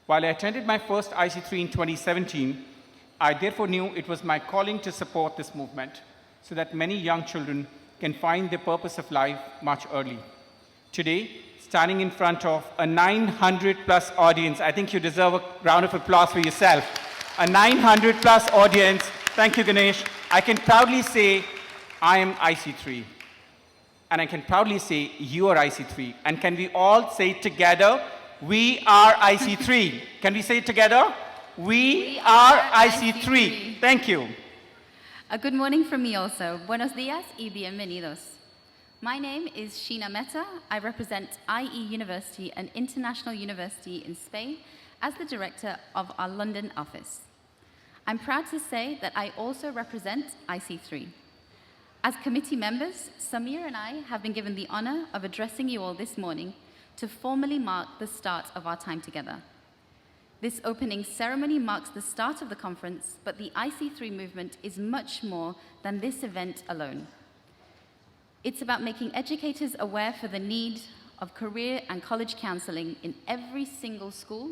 While I attended my first IC3 in 2017, I therefore knew it was my calling to support this movement so that many young children can find their purpose of life much early. Today, standing in front of a 900+ audience, I think you deserve a round of applause for yourself. A 900+ audience, thank you Ganesh. I can proudly say I am IC3. And I can proudly say you are IC3. And can we all say it together? We are IC3. Can we say it together? We are IC3. Thank you. Good morning from me also. Buenos días y bienvenidos. My name is Sheena Mehta. I represent IE University, an international university in Spain, as the director of our London office. I'm proud to say that I also represent IC3. As committee members, Samir and I have been given the honor of addressing you all this morning to formally mark the start of our time together. This opening ceremony marks the start of the conference, but the IC3 movement is much more than this event alone. It's about making educators aware for the need of career and college counseling in every single school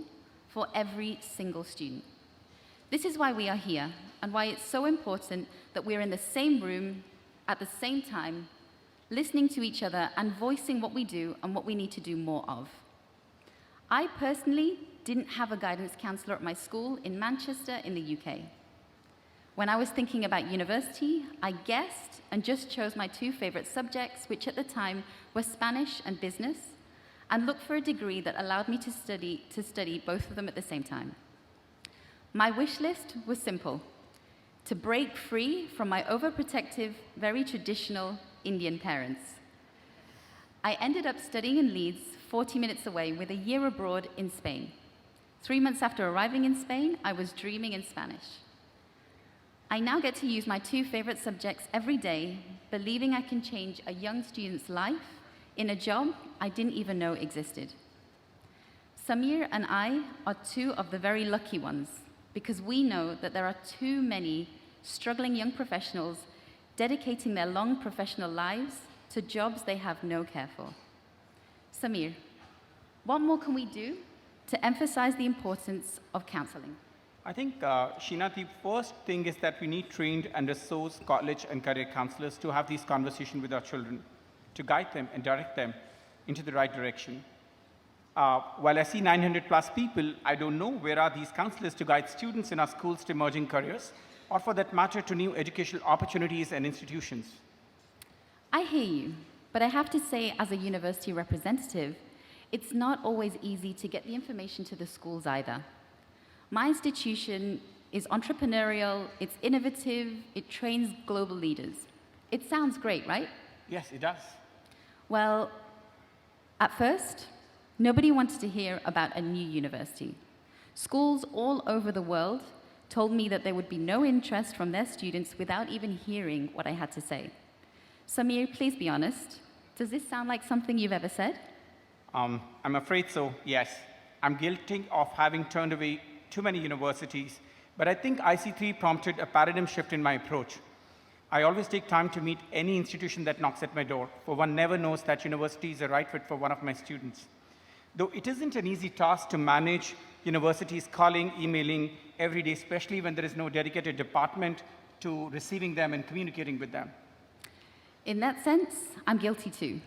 for every single student. This is why we are here and why it's so important that we're in the same room at the same time, listening to each other and voicing what we do and what we need to do more of. I personally didn't have a guidance counselor at my school in Manchester in the UK. When I was thinking about university, I guessed and just chose my two favorite subjects, which at the time were Spanish and business, and looked for a degree that allowed me to study both of them at the same time. My wish list was simple: to break free from my overprotective, very traditional Indian parents. I ended up studying in Leeds, 40 minutes away, with a year abroad in Spain. 3 months after arriving in Spain, I was dreaming in Spanish. I now get to use my two favorite subjects every day, believing I can change a young student's life in a job I didn't even know existed. Samir and I are two of the very lucky ones, because we know that there are too many struggling young professionals dedicating their long professional lives to jobs they have no care for. Samir, what more can we do to emphasize the importance of counseling? I think, Sheena, the first thing is that we need trained and resourced college and career counselors to have these conversations with our children, to guide them and direct them into the right direction. While I see 900+ people, I don't know where are these counselors to guide students in our schools to emerging careers, or for that matter, to new educational opportunities and institutions. I hear you, but I have to say, as a university representative, it's not always easy to get the information to the schools either. My institution is entrepreneurial, it's innovative, it trains global leaders. It sounds great, right? Yes, it does. Well, at first, nobody wanted to hear about a new university. Schools all over the world told me that there would be no interest from their students without even hearing what I had to say. Samir, please be honest. Does this sound like something you've ever said? I'm afraid so, yes. I'm guilty of having turned away too many universities, but I think IC3 prompted a paradigm shift in my approach. I always take time to meet any institution that knocks at my door, for one never knows that university is a right fit for one of my students. Though it isn't an easy task to manage universities calling, emailing every day, especially when there is no dedicated department to receiving them and communicating with them. In that sense, I'm guilty too.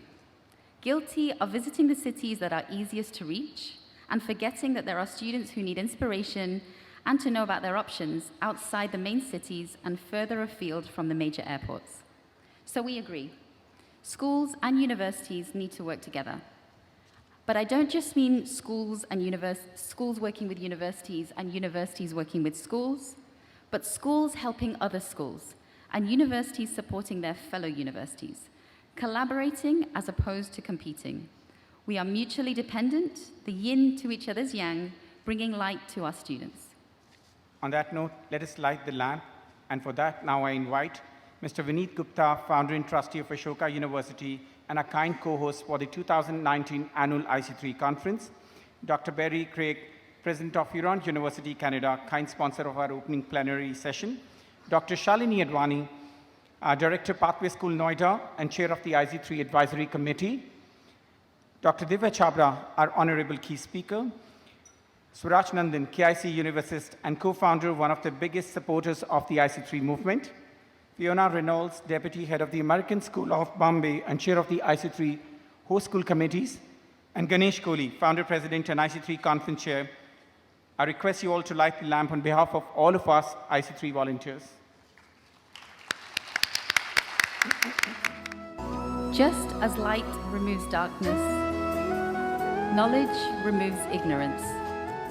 Guilty of visiting the cities that are easiest to reach and forgetting that there are students who need inspiration and to know about their options outside the main cities and further afield from the major airports. So we agree. Schools and universities need to work together. But I don't just mean schools working with universities and universities working with schools, but schools helping other schools and universities supporting their fellow universities, collaborating as opposed to competing. We are mutually dependent, the yin to each other's yang, bringing light to our students. On that note, let us light the lamp, and for that, now I invite Mr. Vinod Gupta, founder and trustee of Ashoka University, and a kind co-host for the 2019 annual IC3 conference, Dr. Barry Craig, president of Huron University, Canada, kind sponsor of our opening plenary session, Dr. Shalini Advani, Director, Pathway School, Noida, and chair of the IC3 Advisory Committee, Dr. Divya Chabra, our honorable key speaker, Swaraj Nandan, KIC Universist and co-founder, one of the biggest supporters of the IC3 movement. Fiona Reynolds, Deputy Head of the American School of Bombay and Chair of the IC3 Host School Committees. And Ganesh Kohli, Founder, President and IC3 Conference Chair. I request you all to light the lamp on behalf of all of us IC3 volunteers. Just as light removes darkness, knowledge removes ignorance.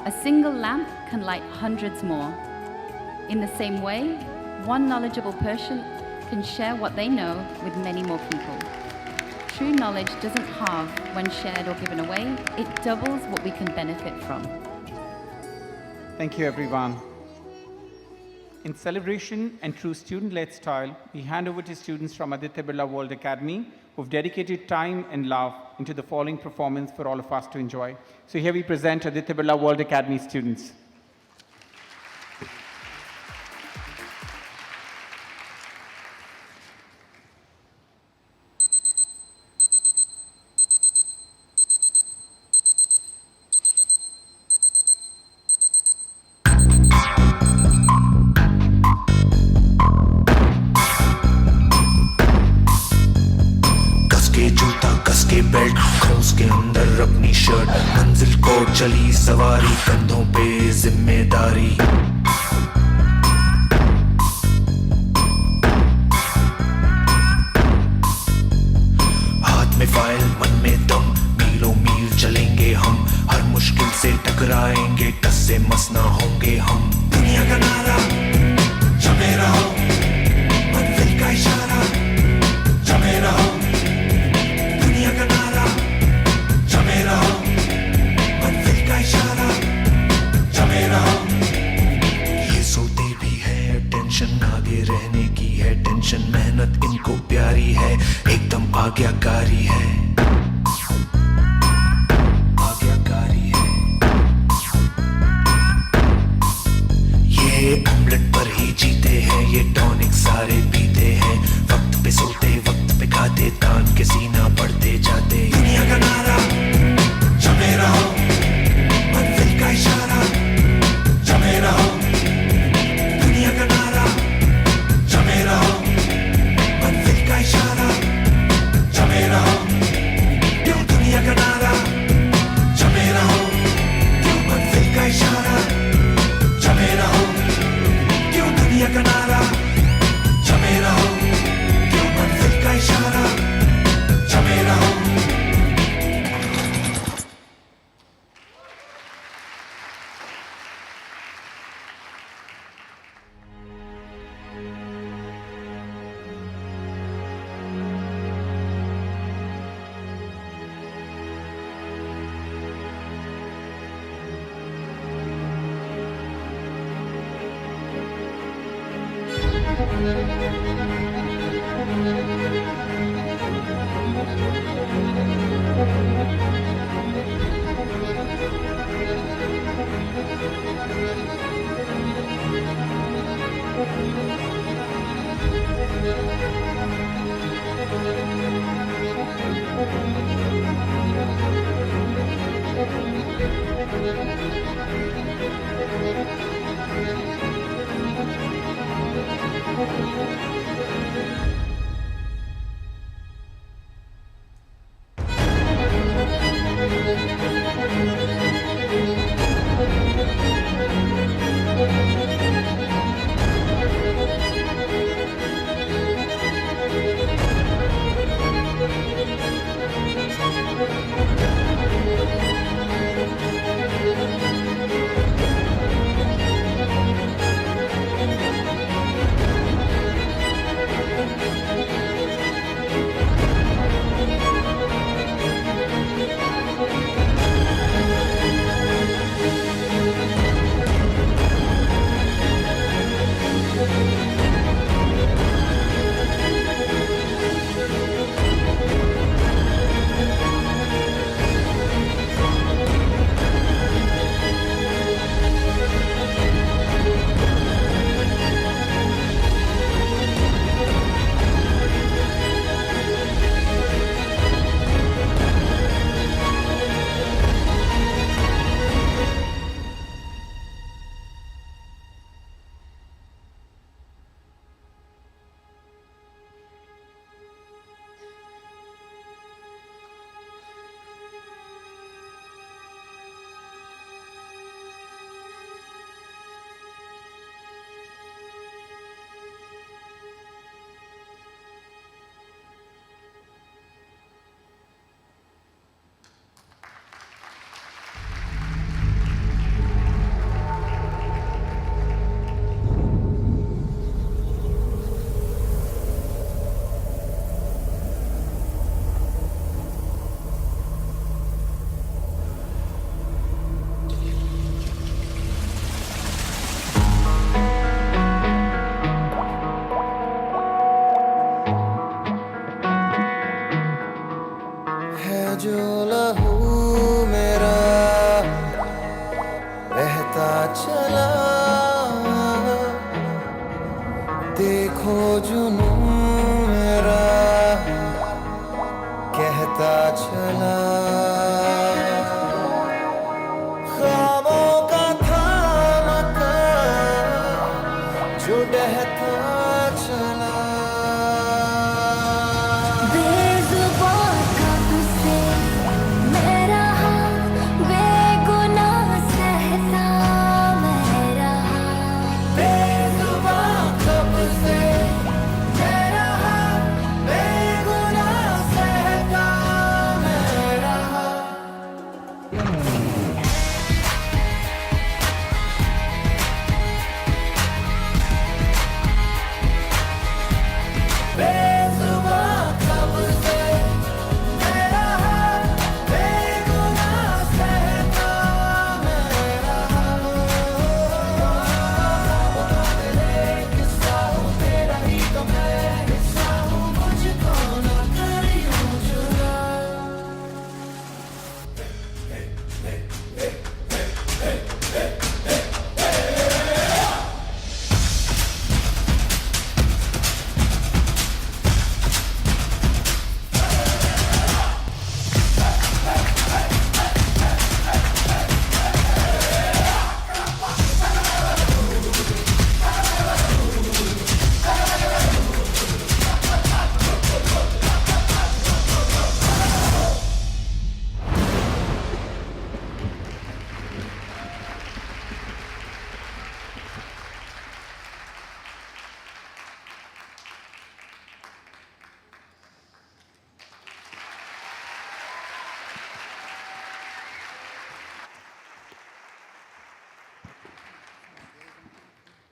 A single lamp can light hundreds more. In the same way, one knowledgeable person can share what they know with many more people. True knowledge doesn't halve when shared or given away, it doubles what we can benefit from. Thank you, everyone. In celebration and true student-led style, we hand over to students from Aditya Birla World Academy who've dedicated time and love into the following performance for all of us to enjoy. So here we present Aditya Birla World Academy students. Belt खोस के अंदर अपनी shirt मंजिल को चली सवारी कंधों पे जिम्मेदारी हाथ में फाइल मन में दम मीलों मील चलेंगे हम हर मुश्किल से टकराएंगे टस से मस ना होंगे हम दुनिया का नारा जमे रहो मंजिल का इशारा जमे रहो आगे रहने की है टेंशन मेहनत इनको प्यारी है एकदम आज्ञाकारी है आज्ञाकारी है ये ऑमलेट पर ही जीते हैं ये टॉनिक सारे पीते हैं वक्त पे सोते वक्त पे खाते तान के सीना बढ़ते जाते दुनिया का नारा जमे रहो मंजिल का इशारा जमे रहो दुनिया का नारा जमे रहो मंजिल का इशारा जमे रहो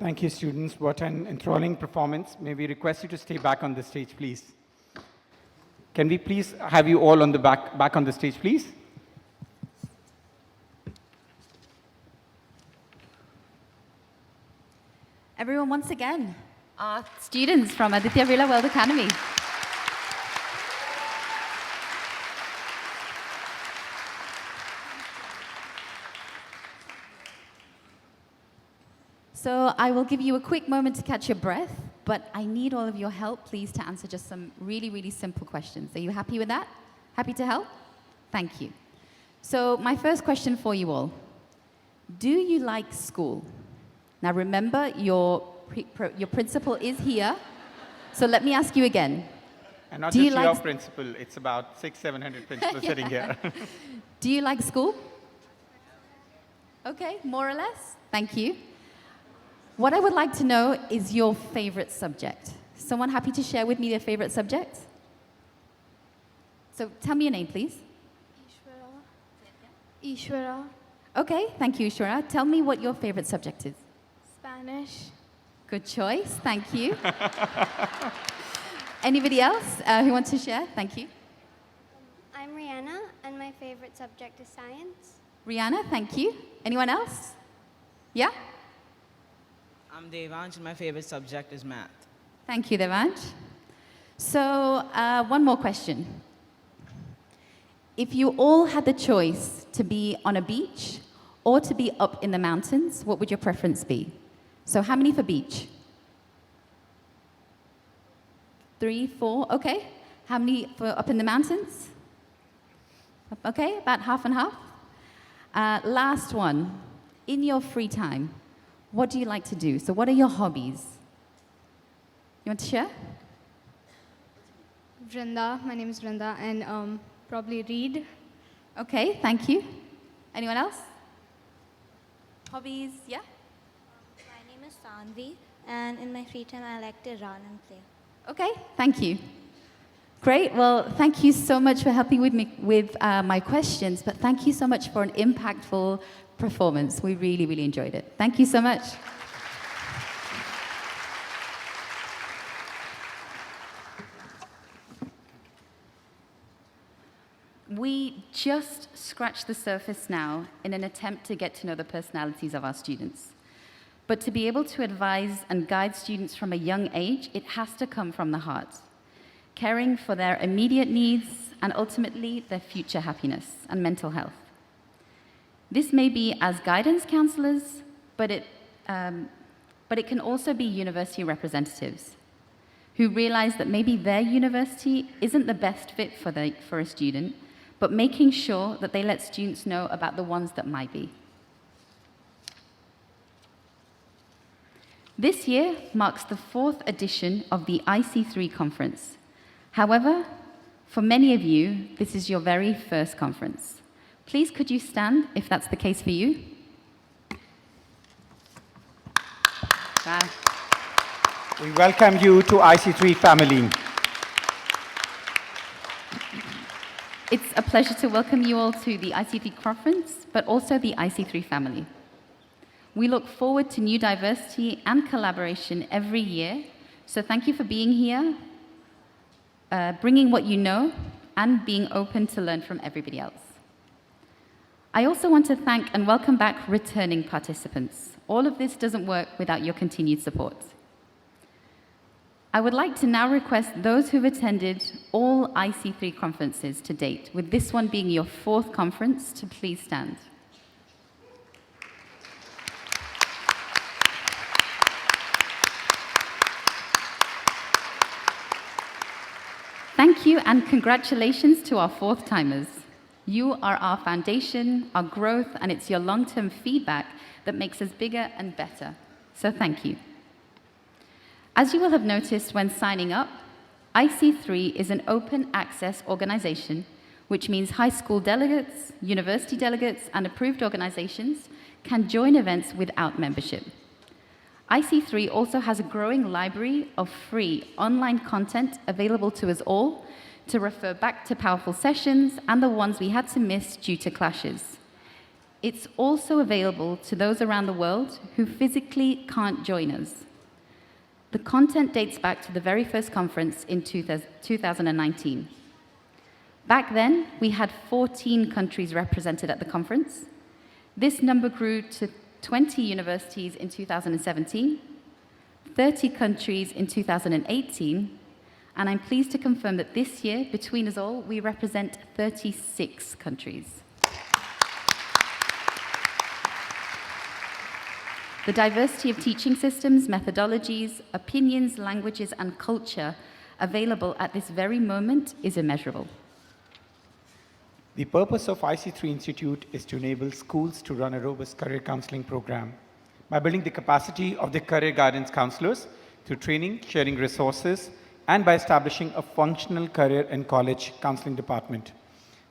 Thank you, students. What an enthralling performance. May we request you to stay back on the stage, please? Can we please have you all on the back on the stage, please? Everyone, once again, our students from Aditya Birla World Academy. So I will give you a quick moment to catch your breath, but I need all of your help, please, to answer just some really, really simple questions. Are you happy with that? Happy to help? Thank you. So my first question for you all. Do you like school? Now remember, your principal is here, so let me ask you again. And not just your principal, it's about 600-700 principals sitting here. Do you like school? Okay, more or less. Thank you. What I would like to know is your favorite subject. Someone happy to share with me their favorite subject? So tell me your name, please. Ishwara. Okay, thank you, Ishwara. Tell me what your favorite subject is. Spanish. Good choice, thank you. Anybody else who wants to share? Thank you. I'm Rihanna, and my favorite subject is science. Rihanna, thank you. Anyone else? Yeah? I'm Devansh, and my favorite subject is math. Thank you, Devansh. So, one more question. If you all had the choice to be on a beach or to be up in the mountains, what would your preference be? So how many for beach? 3, 4, okay. How many for up in the mountains? Okay, about half and half. Last one. In your free time, what do you like to do? So what are your hobbies? You want to share? Vrinda, my name is Vrinda, and probably read. Okay, thank you. Anyone else? Hobbies, yeah? My name is Sandvi, and in my free time, I like to run and play. Okay, thank you. Great, well, thank you so much for helping with me with my questions, but thank you so much for an impactful performance. We really, really enjoyed it. Thank you so much. We just scratched the surface now in an attempt to get to know the personalities of our students. But to be able to advise and guide students from a young age, it has to come from the heart, caring for their immediate needs and ultimately their future happiness and mental health. This may be as guidance counselors, but it can also be university representatives who realize that maybe their university isn't the best fit for a student, but making sure that they let students know about the ones that might be. This year marks the 4th edition of the IC3 conference. However, for many of you, this is your very first conference. Please could you stand if that's the case for you? Wow. We welcome you to IC3 family. It's a pleasure to welcome you all to the IC3 conference, but also the IC3 family. We look forward to new diversity and collaboration every year, so thank you for being here, bringing what you know, and being open to learn from everybody else. I also want to thank and welcome back returning participants. All of this doesn't work without your continued support. I would like to now request those who've attended all IC3 conferences to date, with this one being your 4th conference, to please stand. Thank you and congratulations to our 4th timers. You are our foundation, our growth, and it's your long-term feedback that makes us bigger and better. So thank you. As you will have noticed when signing up, IC3 is an open access organization, which means high school delegates, university delegates, and approved organizations can join events without membership. IC3 also has a growing library of free online content available to us all to refer back to powerful sessions and the ones we had to miss due to clashes. it's also available to those around the world who physically can't join us. The content dates back to the very first conference in 2019. Back then, we had 14 countries represented at the conference. This number grew to 20 universities in 2017, 30 countries in 2018, and I'm pleased to confirm that this year, between us all, we represent 36 countries. The diversity of teaching systems, methodologies, opinions, languages, and culture available at this very moment is immeasurable. The purpose of IC3 Institute is to enable schools to run a robust career counseling program by building the capacity of the career guidance counselors through training, sharing resources, and by establishing a functional career and college counseling department.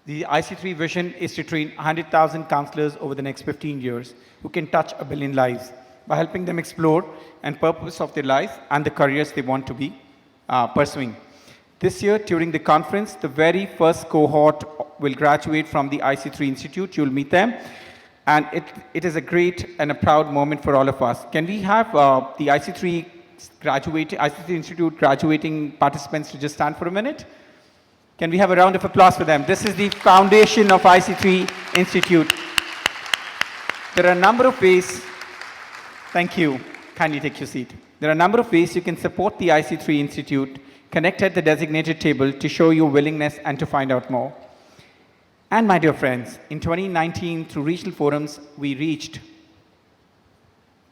The IC3 vision is to train 100,000 counselors over the next 15 years who can touch 1 billion lives by helping them explore and purpose of their life and the careers they want to be pursuing. This year, during the conference, the very first cohort will graduate from the IC3 Institute. You'll meet them. And it is a great and a proud moment for all of us. Can we have the IC3 Institute graduating participants to just stand for a minute? Can we have a round of applause for them? This is the foundation of IC3 Institute. There are a number of ways. Thank you. Kindly take your seat. There are a number of ways you can support the IC3 Institute. Connect at the designated table to show your willingness and to find out more. And my dear friends, in 2019, through regional forums, we reached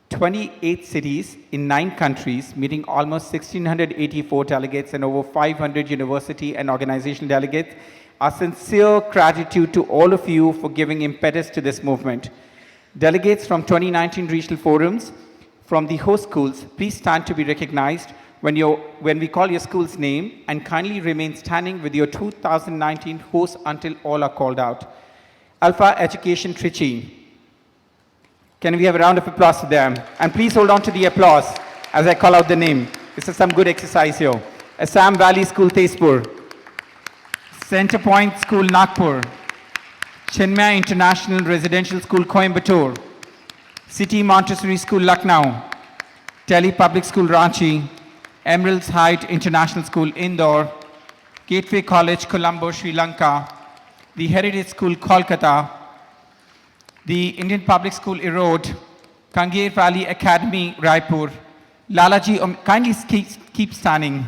28 cities in 9 countries, meeting almost 1,684 delegates and over 500 university and organizational delegates. Our sincere gratitude to all of you for giving impetus to this movement. Delegates from 2019 regional forums from the host schools, please stand to be recognized when we call your school's name, and kindly remain standing with your 2019 hosts until all are called out. Alpha Education Trichy. Can we have a round of applause to them? And please hold on to the applause as I call out the name. This is some good exercise here. Assam Valley School, Tezpur. Center Point School, Nagpur. Chinmaya International Residential School, Coimbatore. City Montessori School, Lucknow. Delhi Public School, Ranchi. Emerald's Height International School, Indore. Gateway College, Colombo, Sri Lanka. The Heritage School, Kolkata. The Indian Public School, Erode. Kangar Valley Academy, Raipur. Lalaji, kindly keep standing.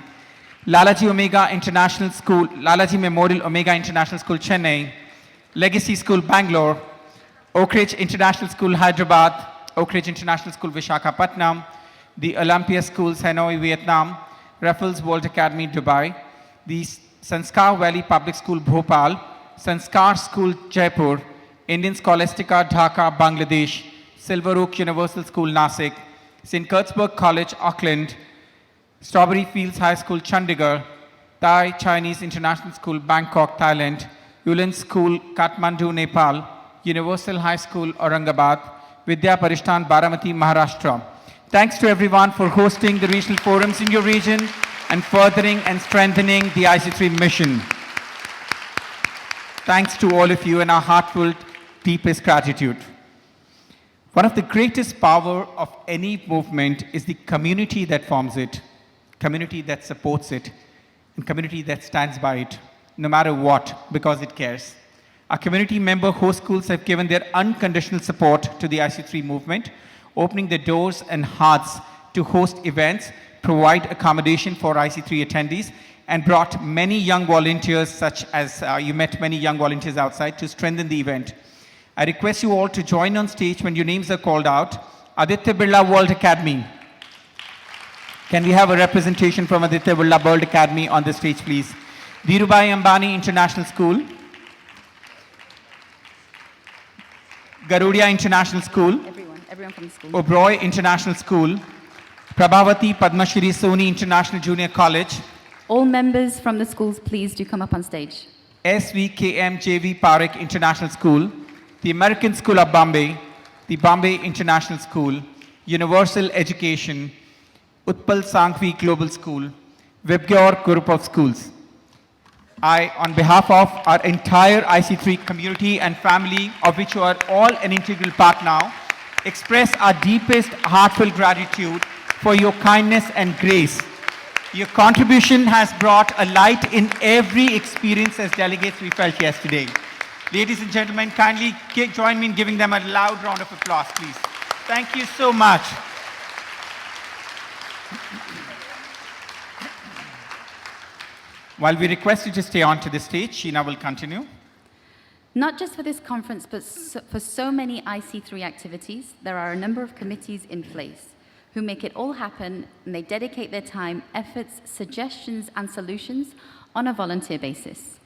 Lalaji Omega International School, Lalaji Memorial Omega International School, Chennai. Legacy School, Bangalore. Oak Ridge International School, Hyderabad. Oak Ridge International School, Vishakhapatnam. The Olympia Schools, Hanoi, Vietnam. Raffles World Academy, Dubai. The Sanskar Valley Public School, Bhopal. Sanskar School, Jaipur. Indian Scholastica, Dhaka, Bangladesh. Silver Oak Universal School, Nasik. St. Kurtzburg College, Auckland. Strawberry Fields High School, Chandigarh. Thai Chinese International School, Bangkok, Thailand. Yulin School, Kathmandu, Nepal. Universal High School, Aurangabad. Vidya Parishtan, Baramati, Maharashtra. Thanks to everyone for hosting the regional forums in your region and furthering and strengthening the IC3 mission. Thanks to all of you and our heartfelt, deepest gratitude. One of the greatest power of any movement is the community that forms it, community that supports it, and community that stands by it, no matter what, because it cares. Our community member host schools have given their unconditional support to the IC3 movement, opening their doors and hearts to host events, provide accommodation for IC3 attendees, and brought many young volunteers, such as you met many young volunteers outside, to strengthen the event. I request you all to join on stage when your names are called out. Aditya Birla World Academy. Can we have a representation from Aditya Birla World Academy on the stage, please? Dhirubhai Ambani International School. Garudia International School. Everyone from the school. Oberoi International School. Prabhavati Padmashri Soni International Junior College. All members from the schools, please do come up on stage. SVKM JV Parekh International School. The American School of Bombay. The Bombay International School. Universal Education. Utpal Sanghvi Global School. Vibgyor Group of Schools. I, on behalf of our entire IC3 community and family, of which you are all an integral part now, express our deepest heartfelt gratitude for your kindness and grace. Your contribution has brought a light in every experience as delegates we felt yesterday. Ladies and gentlemen, kindly join me in giving them a loud round of applause, please. Thank you so much. While we request you to stay on to the stage, Sheena will continue. Not just for this conference, but for so many IC3 activities, there are a number of committees in place who make it all happen, and they dedicate their time, efforts, suggestions, and solutions on a volunteer basis.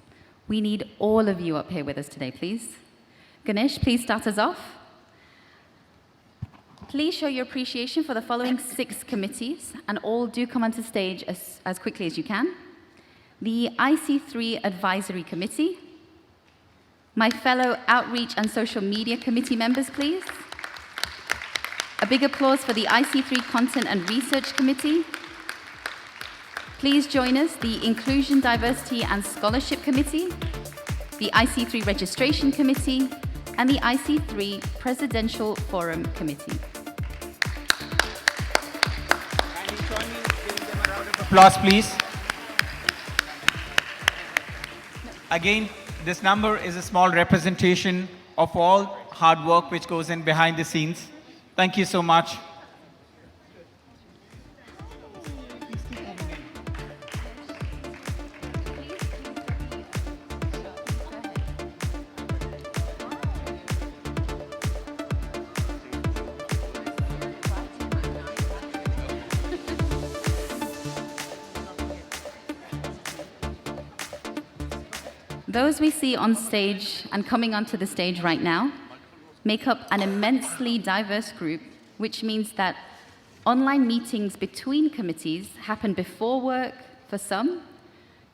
We need all of you up here with us today, please. Ganesh, please start us off. Please show your appreciation for the following 6 committees, and all do come onto stage as quickly as you can. The IC3 Advisory Committee. My fellow Outreach and Social Media Committee members, please. A big applause for the IC3 Content and Research Committee. Please join us, the Inclusion, Diversity and Scholarship Committee, the IC3 Registration Committee, and the IC3 Presidential Forum Committee. Kindly join me in giving them a round of applause, please. Again, this number is a small representation of all hard work which goes in behind the scenes. Thank you so much. Those we see on stage and coming onto the stage right now make up an immensely diverse group, which means that online meetings between committees happen before work for some,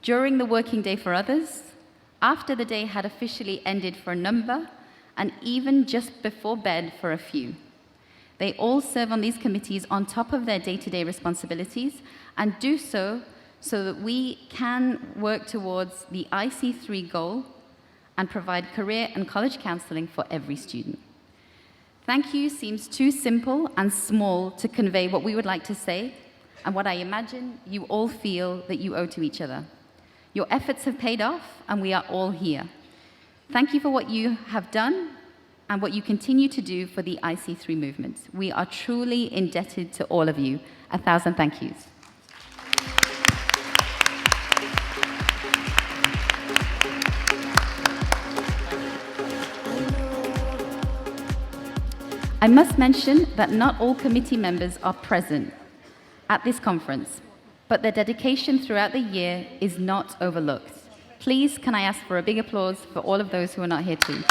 during the working day for others, after the day had officially ended for a number, and even just before bed for a few. They all serve on these committees on top of their day-to-day responsibilities and do so that we can work towards the IC3 goal and provide career and college counseling for every student. Thank you seems too simple and small to convey what we would like to say and what I imagine you all feel that you owe to each other. Your efforts have paid off and we are all here. Thank you for what you have done and what you continue to do for the IC3 movement. We are truly indebted to all of you. 1,000 thank yous. I must mention that not all committee members are present at this conference, but their dedication throughout the year is not overlooked. Please, can I ask for a big applause for all of those who are not here too?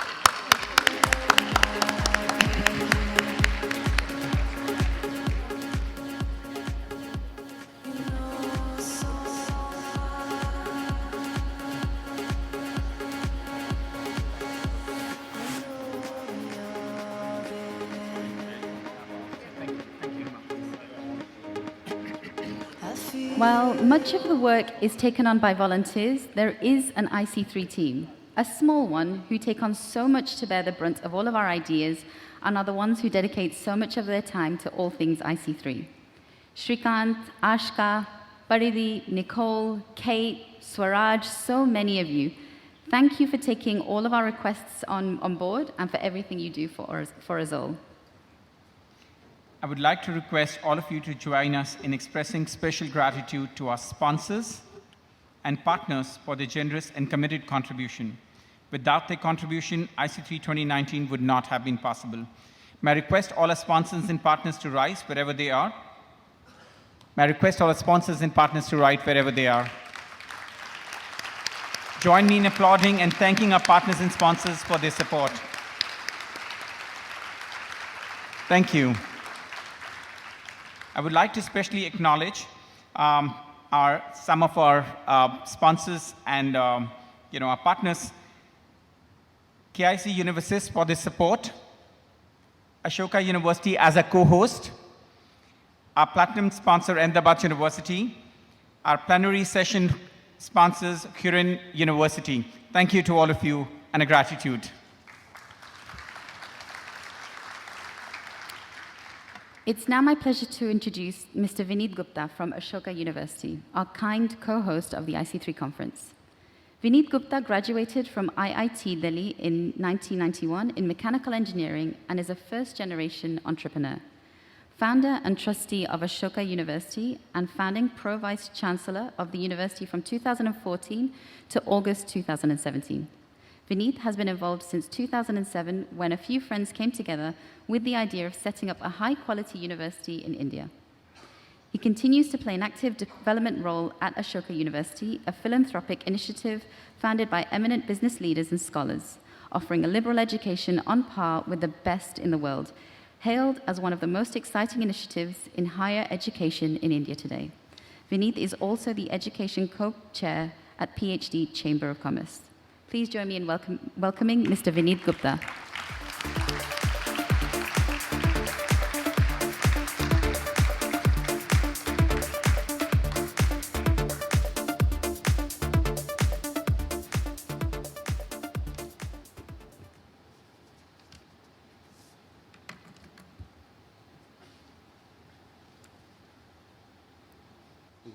While much of the work is taken on by volunteers, there is an IC3 team, a small one who take on so much to bear the brunt of all of our ideas and are the ones who dedicate so much of their time to all things IC3. Shrikant, Ashka, Paridhi, Nicole, Kate, Swaraj, so many of you. Thank you for taking all of our requests on board and for everything you do for us all. I would like to request all of you to join us in expressing special gratitude to our sponsors and partners for their generous and committed contribution. Without their contribution, IC3 2019 would not have been possible. May I request all our sponsors and partners to rise wherever they are? May I request all our sponsors and partners to rise wherever they are? Join me in applauding and thanking our partners and sponsors for their support. Thank you. I would like to especially acknowledge some of our sponsors and our partners, KIC Universities for their support, Ashoka University as a co-host, our platinum sponsor Ahmedabad University, our plenary session sponsors Curran University. Thank you to all of you, and a gratitude. It's now my pleasure to introduce Mr. Vinod Gupta from Ashoka University, our kind co-host of the IC3 conference. Vinod Gupta graduated from IIT Delhi in 1991 in mechanical engineering and is a first-generation entrepreneur. Founder and trustee of Ashoka University and founding Pro-Vice Chancellor of the university from 2014 to August 2017. Vinod has been involved since 2007 when a few friends came together with the idea of setting up a high-quality university in India. He continues to play an active development role at Ashoka University, a philanthropic initiative founded by eminent business leaders and scholars, offering a liberal education on par with the best in the world, hailed as one of the most exciting initiatives in higher education in India today. Vinod is also the education co-chair at PhD Chamber of Commerce. Please join me in welcoming Mr. Vinod Gupta.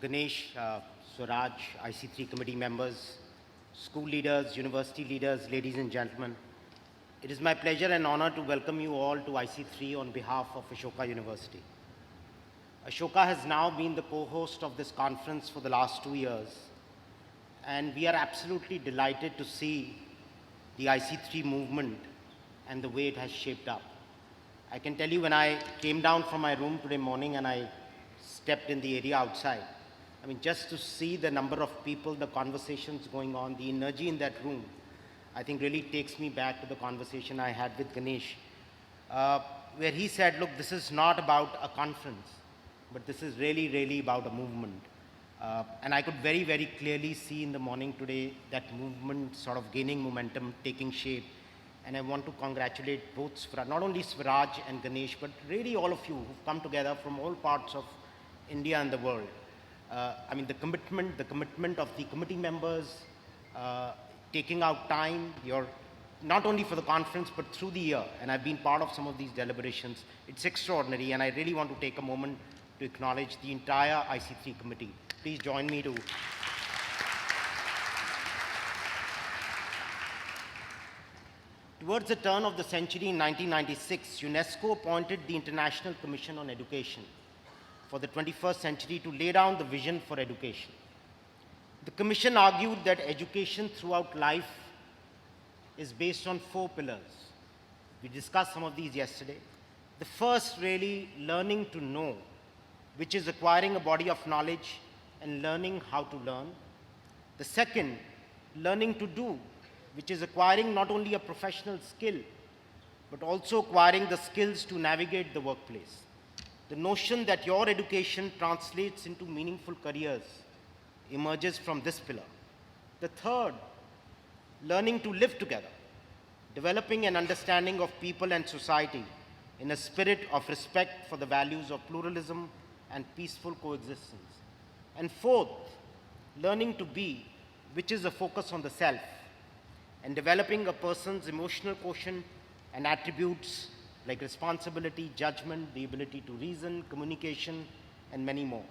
Ganesh, Swaraj, IC3 committee members, school leaders, university leaders, ladies and gentlemen. It is my pleasure and honor to welcome you all to IC3 on behalf of Ashoka University. Ashoka has now been the co-host of this conference for the last 2 years, and we are absolutely delighted to see the IC3 movement and the way it has shaped up. I can tell you, when I came down from my room today morning and I stepped in the area outside, I mean, just to see the number of people, the conversations going on, the energy in that room, I think really takes me back to the conversation I had with Ganesh, where he said, look, this is not about a conference, but this is really, really about a movement. And I could very, very clearly see in the morning today that movement sort of gaining momentum, taking shape. And I want to congratulate both, not only Swaraj and Ganesh, but really all of you who've come together from all parts of India and the world. I mean, the commitment of the committee members, taking out time, not only for the conference, but through the year. And I've been part of some of these deliberations. It's extraordinary, and I really want to take a moment to acknowledge the entire IC3 committee. Please join me to... Towards the turn of the century in 1996, UNESCO appointed the International Commission on Education for the 21st century to lay down the vision for education. The Commission argued that education throughout life is based on 4 pillars. We discussed some of these yesterday. The first, really, learning to know, which is acquiring a body of knowledge and learning how to learn. The second, learning to do, which is acquiring not only a professional skill, but also acquiring the skills to navigate the workplace. The notion that your education translates into meaningful careers emerges from this pillar. The third, learning to live together, developing an understanding of people and society in a spirit of respect for the values of pluralism and peaceful coexistence. And fourth, learning to be, which is a focus on the self, and developing a person's emotional quotient and attributes like responsibility, judgment, the ability to reason, communication, and many more.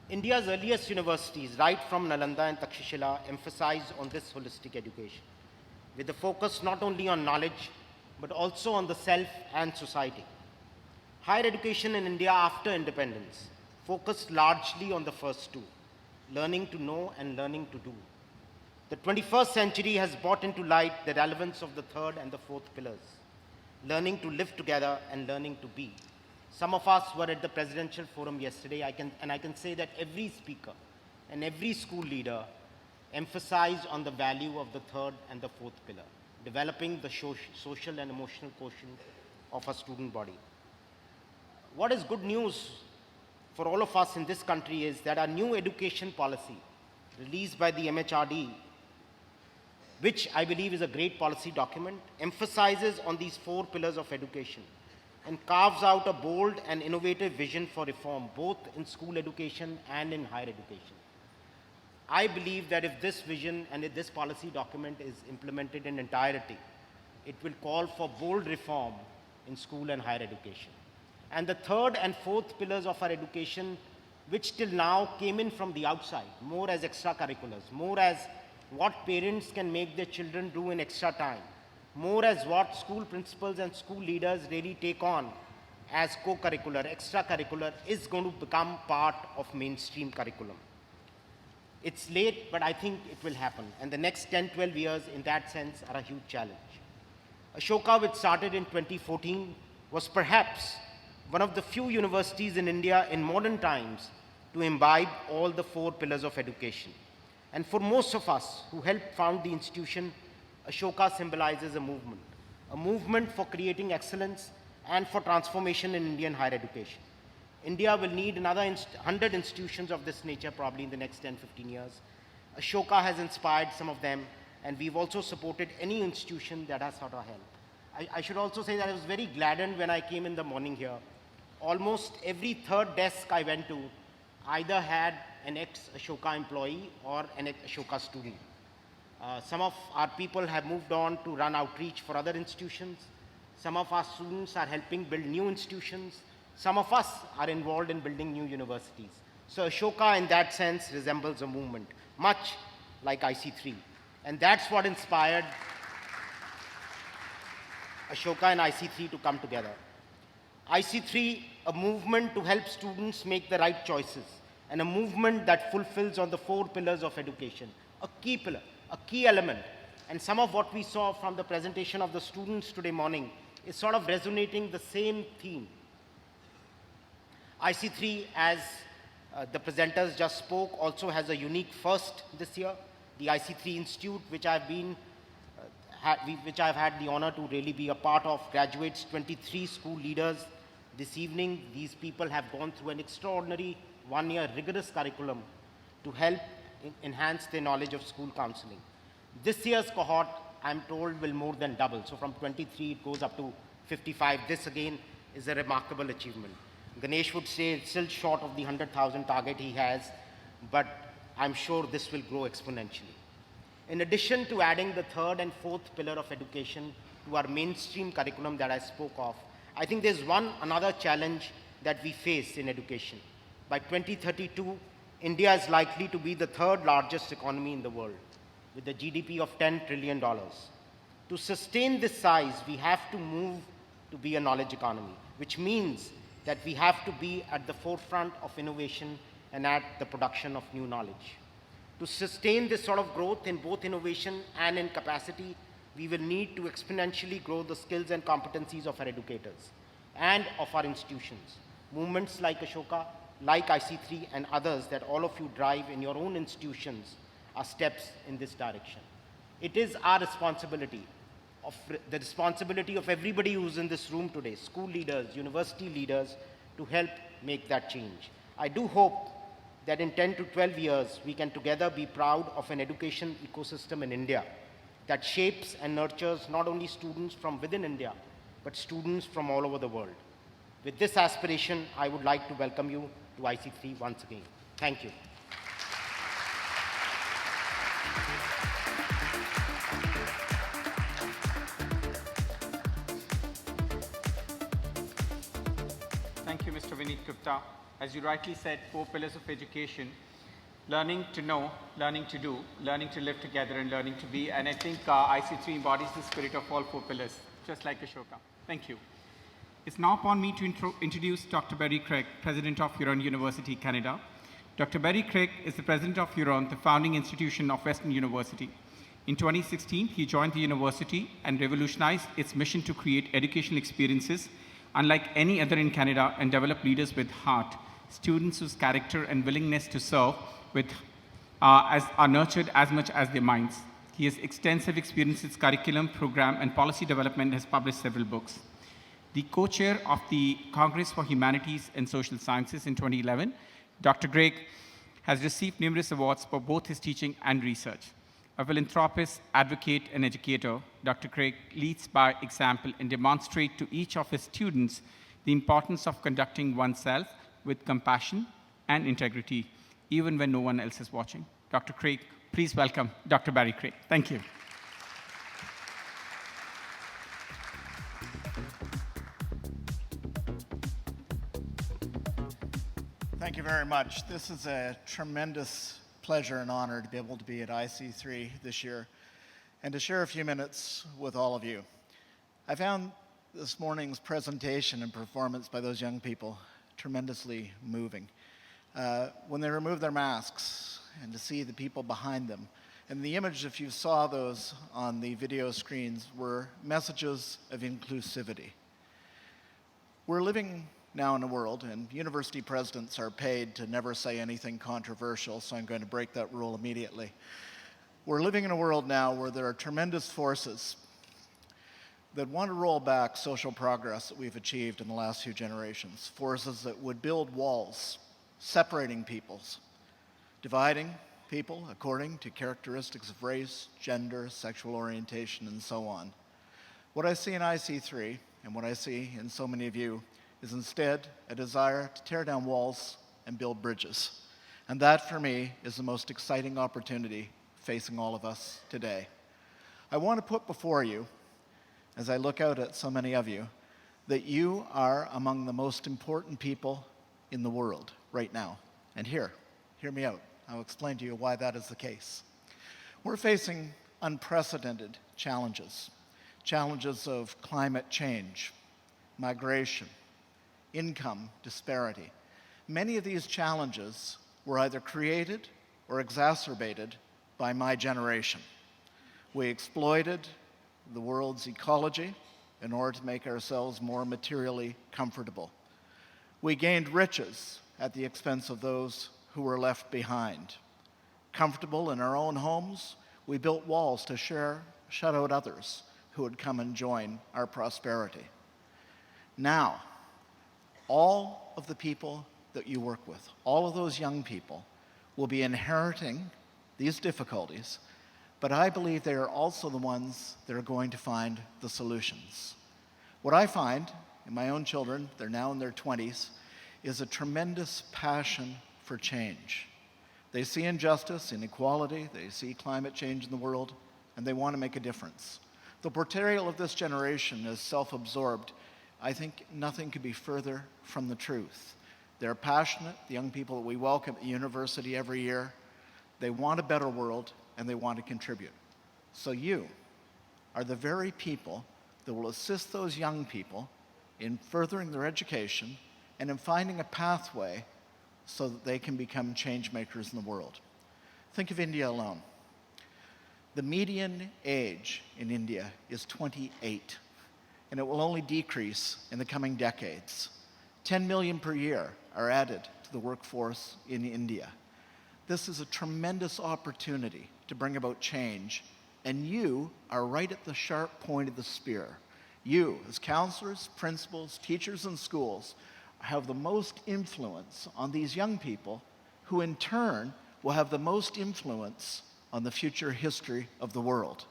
India's earliest universities, right from Nalanda and Takshashila, emphasize on this holistic education, with a focus not only on knowledge, but also on the self and society. Higher education in India after independence focused largely on the first two, learning to know and learning to do. The 21st century has brought into light the relevance of the third and the fourth pillars, learning to live together and learning to be. Some of us were at the presidential forum yesterday, I can say that every speaker and every school leader emphasized on the value of the third and the fourth pillar, developing the social and emotional quotient of a student body. What is good news for all of us in this country is that our new education policy, released by the MHRD, which I believe is a great policy document, emphasizes on these 4 pillars of education and carves out a bold and innovative vision for reform, both in school education and in higher education. I believe that if this vision and if this policy document is implemented in entirety, it will call for bold reform in school and higher education. And the third and fourth pillars of our education, which till now came in from the outside, more as extracurriculars, more as what parents can make their children do in extra time, more as what school principals and school leaders really take on as co-curricular, extracurricular, is going to become part of mainstream curriculum. It's late, but I think it will happen. And the next 10, 12 years in that sense are a huge challenge. Ashoka, which started in 2014, was perhaps one of the few universities in India in modern times to imbibe all the four pillars of education. And for most of us who helped found the institution, Ashoka symbolizes a movement for creating excellence and for transformation in Indian higher education. India will need another 100 institutions of this nature probably in the next 10, 15 years. Ashoka has inspired some of them, and we've also supported any institution that has sought our help. I should also say that I was very gladdened when I came in the morning here. Almost every third desk I went to either had an ex-Ashoka employee or an ex-Ashoka student. Some of our people have moved on to run outreach for other institutions. Some of our students are helping build new institutions. Some of us are involved in building new universities. So Ashoka in that sense resembles a movement, much like IC3. And that's what inspired Ashoka and IC3 to come together. IC3, a movement to help students make the right choices, and a movement that fulfills on the four pillars of education, a key pillar, a key element. And some of what we saw from the presentation of the students today morning is sort of resonating the same theme. IC3, as the presenters just spoke, also has a unique first this year. The IC3 Institute, which I've had the honor to really be a part of, graduates 23 school leaders this evening. These people have gone through an extraordinary one-year rigorous curriculum to help enhance their knowledge of school counseling. This year's cohort, I'm told, will more than double. So from 23, it goes up to 55. This, again, is a remarkable achievement. Ganesh would say it's still short of the 100,000 target he has, but I'm sure this will grow exponentially. In addition to adding the third and fourth pillar of education to our mainstream curriculum that I spoke of, I think there's another challenge that we face in education. By 2032, India is likely to be the third largest economy in the world, with a GDP of $10 trillion. To sustain this size, we have to move to be a knowledge economy, which means that we have to be at the forefront of innovation and at the production of new knowledge. To sustain this sort of growth in both innovation and in capacity, we will need to exponentially grow the skills and competencies of our educators and of our institutions. Movements like Ashoka, like IC3 and others that all of you drive in your own institutions are steps in this direction. It is our responsibility, the responsibility of everybody who's in this room today, school leaders, university leaders, to help make that change. I do hope that in 10 to 12 years, we can together be proud of an education ecosystem in India that shapes and nurtures not only students from within India, but students from all over the world. With this aspiration, I would like to welcome you to IC3 once again. Thank you. Thank you, Mr. Vinod Gupta. As you rightly said, four pillars of education: learning to know, learning to do, learning to live together, and learning to be. And I think IC3 embodies the spirit of all four pillars, just like Ashoka. Thank you. It's now upon me to introduce Dr. Barry Craig, President of Huron University, Canada. Dr. Barry Craig is the President of Huron, the founding institution of Western University. In 2016, he joined the university and revolutionized its mission to create educational experiences unlike any other in Canada and develop leaders with heart, students whose character and willingness to serve are nurtured as much as their minds. He has extensive experience in curriculum, program, and policy development and has published several books. The co-chair of the Congress for Humanities and Social Sciences in 2011, Dr. Craig has received numerous awards for both his teaching and research. A philanthropist, advocate, and educator, Dr. Craig leads by example and demonstrates to each of his students the importance of conducting oneself with compassion and integrity, even when no one else is watching. Dr. Craig, please welcome Dr. Barry Craig. Thank you. Thank you very much. This is a tremendous pleasure and honor to be able to be at IC3 this year and to share a few minutes with all of you. I found this morning's presentation and performance by those young people tremendously moving. When they removed their masks and to see the people behind them, and the image, if you saw those on the video screens, were messages of inclusivity. We're living now in a world, and university presidents are paid to never say anything controversial, so I'm going to break that rule immediately. We're living in a world now where there are tremendous forces that want to roll back social progress that we've achieved in the last few generations, forces that would build walls, separating peoples, dividing people according to characteristics of race, gender, sexual orientation, and so on. What I see in IC3, and what I see in so many of you, is instead a desire to tear down walls and build bridges. And that, for me, is the most exciting opportunity facing all of us today. I want to put before you, as I look out at so many of you, that you are among the most important people in the world right now. And hear me out. I'll explain to you why that is the case. We're facing unprecedented challenges. Challenges of climate change, migration, income disparity. Many of these challenges were either created or exacerbated by my generation. We exploited the world's ecology in order to make ourselves more materially comfortable. We gained riches at the expense of those who were left behind. Comfortable in our own homes, we built walls to shut out others who would come and join our prosperity. Now, all of the people that you work with, all of those young people, will be inheriting these difficulties, but I believe they are also the ones that are going to find the solutions. What I find in my own children, they're now in their 20s, is a tremendous passion for change. They see injustice, inequality, they see climate change in the world, and they want to make a difference. The portrayal of this generation as self-absorbed, I think nothing could be further from the truth. They're passionate, the young people that we welcome at the university every year. They want a better world, and they want to contribute. So you are the very people that will assist those young people in furthering their education and in finding a pathway so that they can become change makers in the world. Think of India alone. The median age in India is 28, and it will only decrease in the coming decades. 10 million per year are added to the workforce in India. This is a tremendous opportunity to bring about change, and you are right at the sharp point of the spear. You, as counselors, principals, teachers in schools, have the most influence on these young people, who in turn will have the most influence on the future history of the world.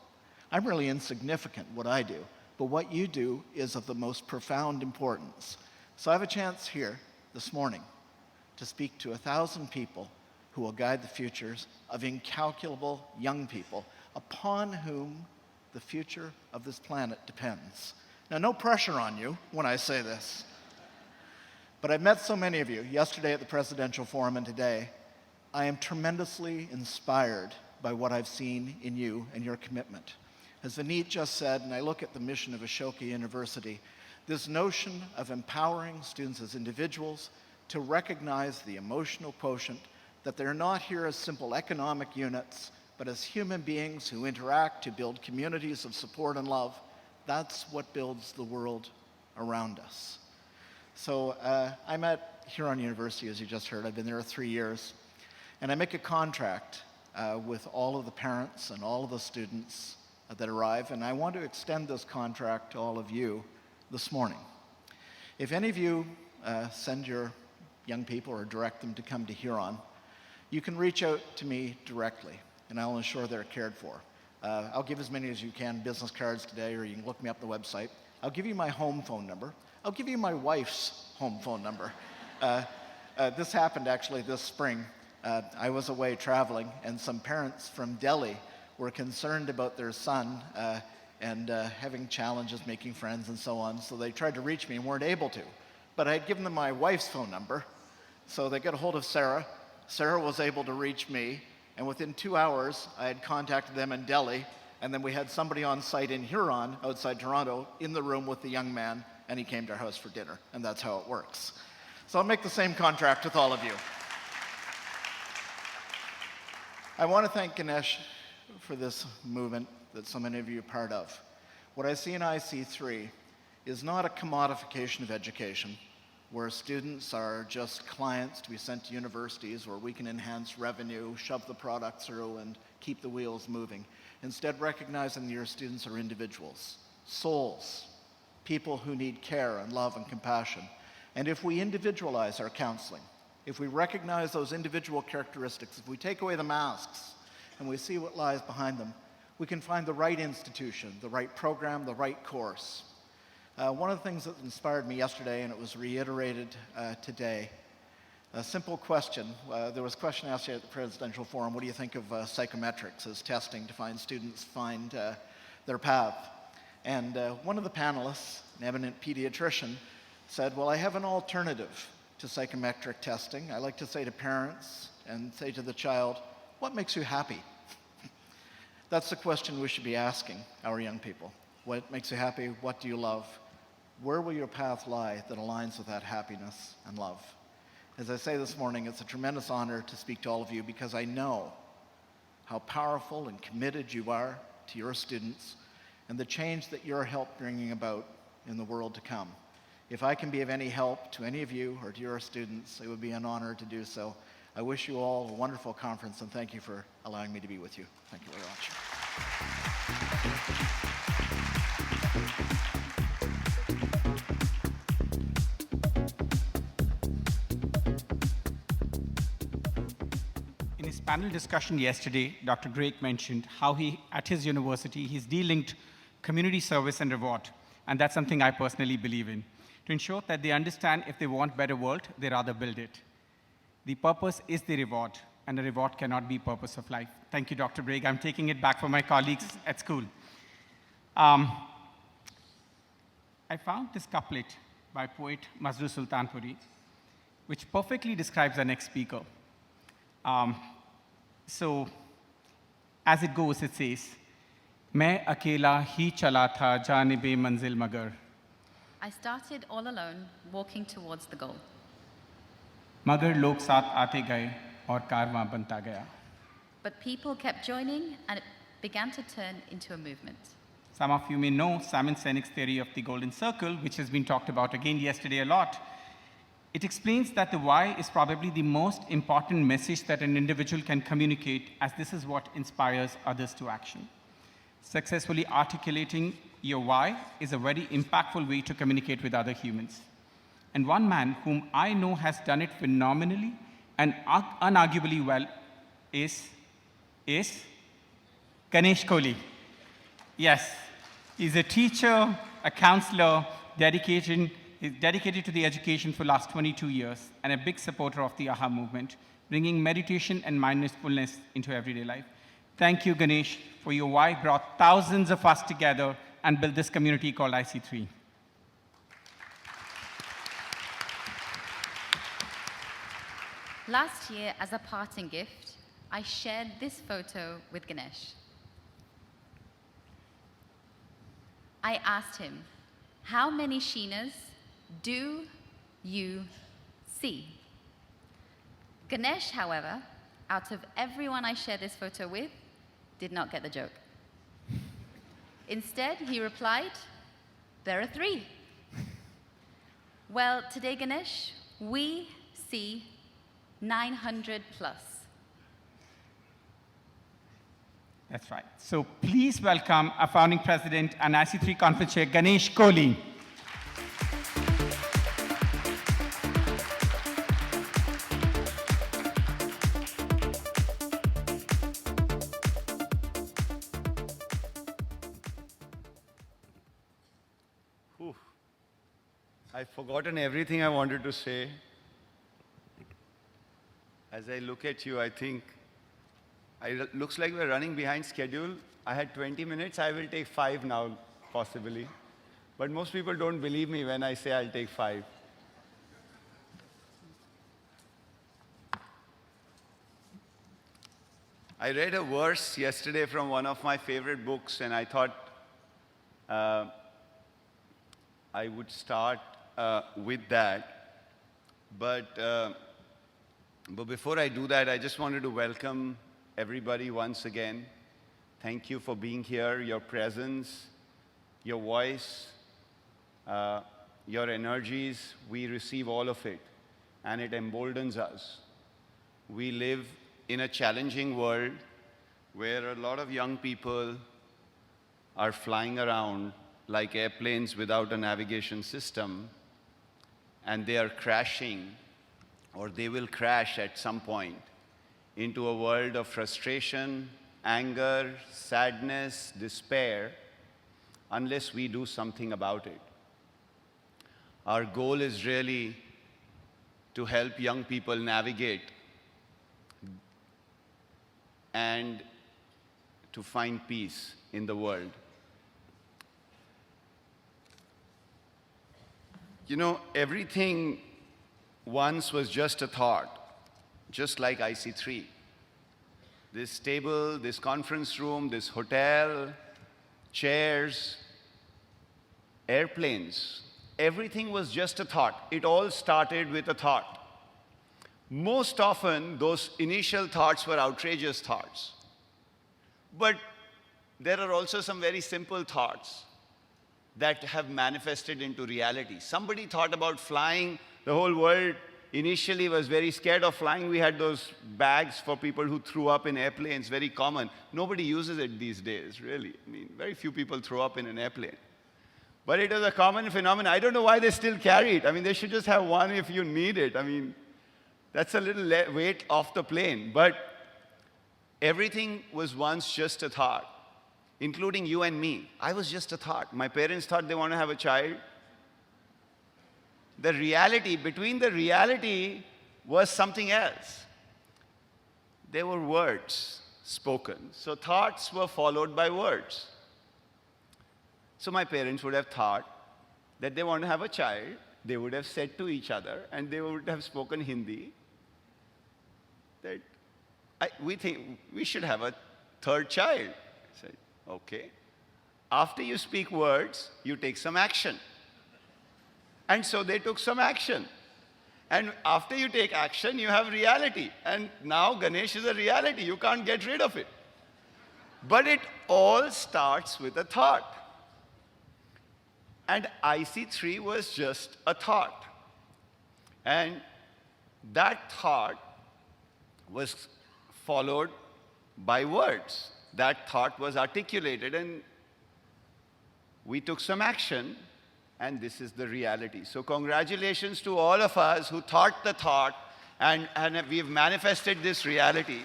I'm really insignificant what I do, but what you do is of the most profound importance. So I have a chance here this morning to speak to 1,000 people who will guide the futures of incalculable young people upon whom the future of this planet depends. Now, no pressure on you when I say this, but I've met so many of you yesterday at the Presidential Forum and today. I am tremendously inspired by what I've seen in you and your commitment. As Vinod just said, and I look at the mission of Ashoka University, this notion of empowering students as individuals to recognize the emotional quotient, that they're not here as simple economic units, but as human beings who interact to build communities of support and love. That's what builds the world around us. So I'm at Huron University, as you just heard. I've been there 3 years. And I make a contract with all of the parents and all of the students that arrive, and I want to extend this contract to all of you this morning. If any of you send your young people or direct them to come to Huron, you can reach out to me directly, and I'll ensure they're cared for. I'll give as many as you can business cards today, or you can look me up on the website. I'll give you my home phone number. I'll give you my wife's home phone number. This happened actually this spring. I was away traveling, and some parents from Delhi were concerned about their son and having challenges making friends and so on, so they tried to reach me and weren't able to. But I had given them my wife's phone number, so they got a hold of Sarah. Sarah was able to reach me, and within 2 hours, I had contacted them in Delhi, and then we had somebody on site in Huron, outside Toronto, in the room with the young man, and he came to our house for dinner, and that's how it works. So I'll make the same contract with all of you. I want to thank Ganesh for this movement that so many of you are part of. What I see in IC3 is not a commodification of education, where students are just clients to be sent to universities where we can enhance revenue, shove the product through, and keep the wheels moving. Instead, recognizing that your students are individuals, souls, people who need care and love and compassion. And if we individualize our counseling, if we recognize those individual characteristics, if we take away the masks and we see what lies behind them, we can find the right institution, the right program, the right course. One of the things that inspired me yesterday, and it was reiterated today, a simple question. There was a question asked here at the Presidential Forum, what do you think of psychometrics as testing to find students find their path? And one of the panelists, an eminent pediatrician, said, well, I have an alternative to psychometric testing. I like to say to parents and say to the child, what makes you happy? That's the question we should be asking our young people. What makes you happy? What do you love? Where will your path lie that aligns with that happiness and love? As I say this morning, it's a tremendous honor to speak to all of you because I know how powerful and committed you are to your students and the change that you're bringing about in the world to come. If I can be of any help to any of you or to your students, it would be an honor to do so. I wish you all a wonderful conference and thank you for allowing me to be with you. Thank you very much. In his panel discussion yesterday, Dr. Drake mentioned how at his university, he's de-linked community service and reward. And that's something I personally believe in. To ensure that they understand if they want a better world, they rather build it. The purpose is the reward, and a reward cannot be purpose of life. Thank you, Dr. Bragg. I'm taking it back for my colleagues at school. I found this couplet by poet Masroor Sultanpuri, which perfectly describes our next speaker. So, as it goes, it says, मैं अकेला ही चला था जानिबे मंजिल मगर I started all alone, walking towards the goal. मगर लोग साथ आते गए और कारवां बनता गया. But people kept joining, and it began to turn into a movement. Some of you may know Simon Sinek's theory of the golden circle, which has been talked about again yesterday a lot. It explains that the why is probably the most important message that an individual can communicate, as this is what inspires others to action. Successfully articulating your why is a very impactful way to communicate with other humans. And one man whom I know has done it phenomenally and unarguably well is Ganesh Kohli. Yes, he's a teacher, a counselor, dedicated to the education for the last 22 years, and a big supporter of the AHA movement, bringing meditation and mindfulness into everyday life. Thank you, Ganesh, for your why brought thousands of us together and built this community called IC3. Last year, as a parting gift, I shared this photo with Ganesh. I asked him, how many Sheenas do you see? Ganesh, however, out of everyone I shared this photo with, did not get the joke. Instead, he replied, there are 3. Well, today, Ganesh, we see 900 plus. That's right. So please welcome our founding president and IC3 conference chair, Ganesh Kohli. I've forgotten everything I wanted to say. As I look at you, I think, looks like we're running behind schedule. I had 20 minutes. I will take 5 now, possibly. But most people don't believe me when I say I'll take 5. I read a verse yesterday from one of my favorite books, and I thought I would start with that. But before I do that, I just wanted to welcome everybody once again. Thank you for being here, your presence, your voice, your energies. We receive all of it, and it emboldens us. We live in a challenging world where a lot of young people are flying around like airplanes without a navigation system, and they are crashing, or they will crash at some point, into a world of frustration, anger, sadness, despair, unless we do something about it. Our goal is really to help young people navigate and to find peace in the world. You know, everything once was just a thought, just like IC3. This table, this conference room, this hotel, chairs, airplanes, everything was just a thought. It all started with a thought. Most often, those initial thoughts were outrageous thoughts. But there are also some very simple thoughts that have manifested into reality. Somebody thought about flying. The whole world initially was very scared of flying. We had those bags for people who threw up in airplanes, very common. Nobody uses it these days, really. I mean, very few people throw up in an airplane. But it was a common phenomenon. I don't know why they still carry it. I mean, they should just have one if you need it. I mean, that's a little weight off the plane. But everything was once just a thought, including you and me. I was just a thought. My parents thought they want to have a child. The reality, between the reality was something else. There were words spoken. So thoughts were followed by words. So my parents would have thought that they want to have a child. They would have said to each other, and they would have spoken Hindi, that we think we should have a third child. I said, okay. After you speak words, you take some action. And so they took some action. And after you take action, you have reality. And now Ganesh is a reality. You can't get rid of it. But it all starts with a thought. And IC3 was just a thought. And that thought was followed by words. That thought was articulated, and we took some action, and this is the reality. So congratulations to all of us who thought the thought, and we've manifested this reality.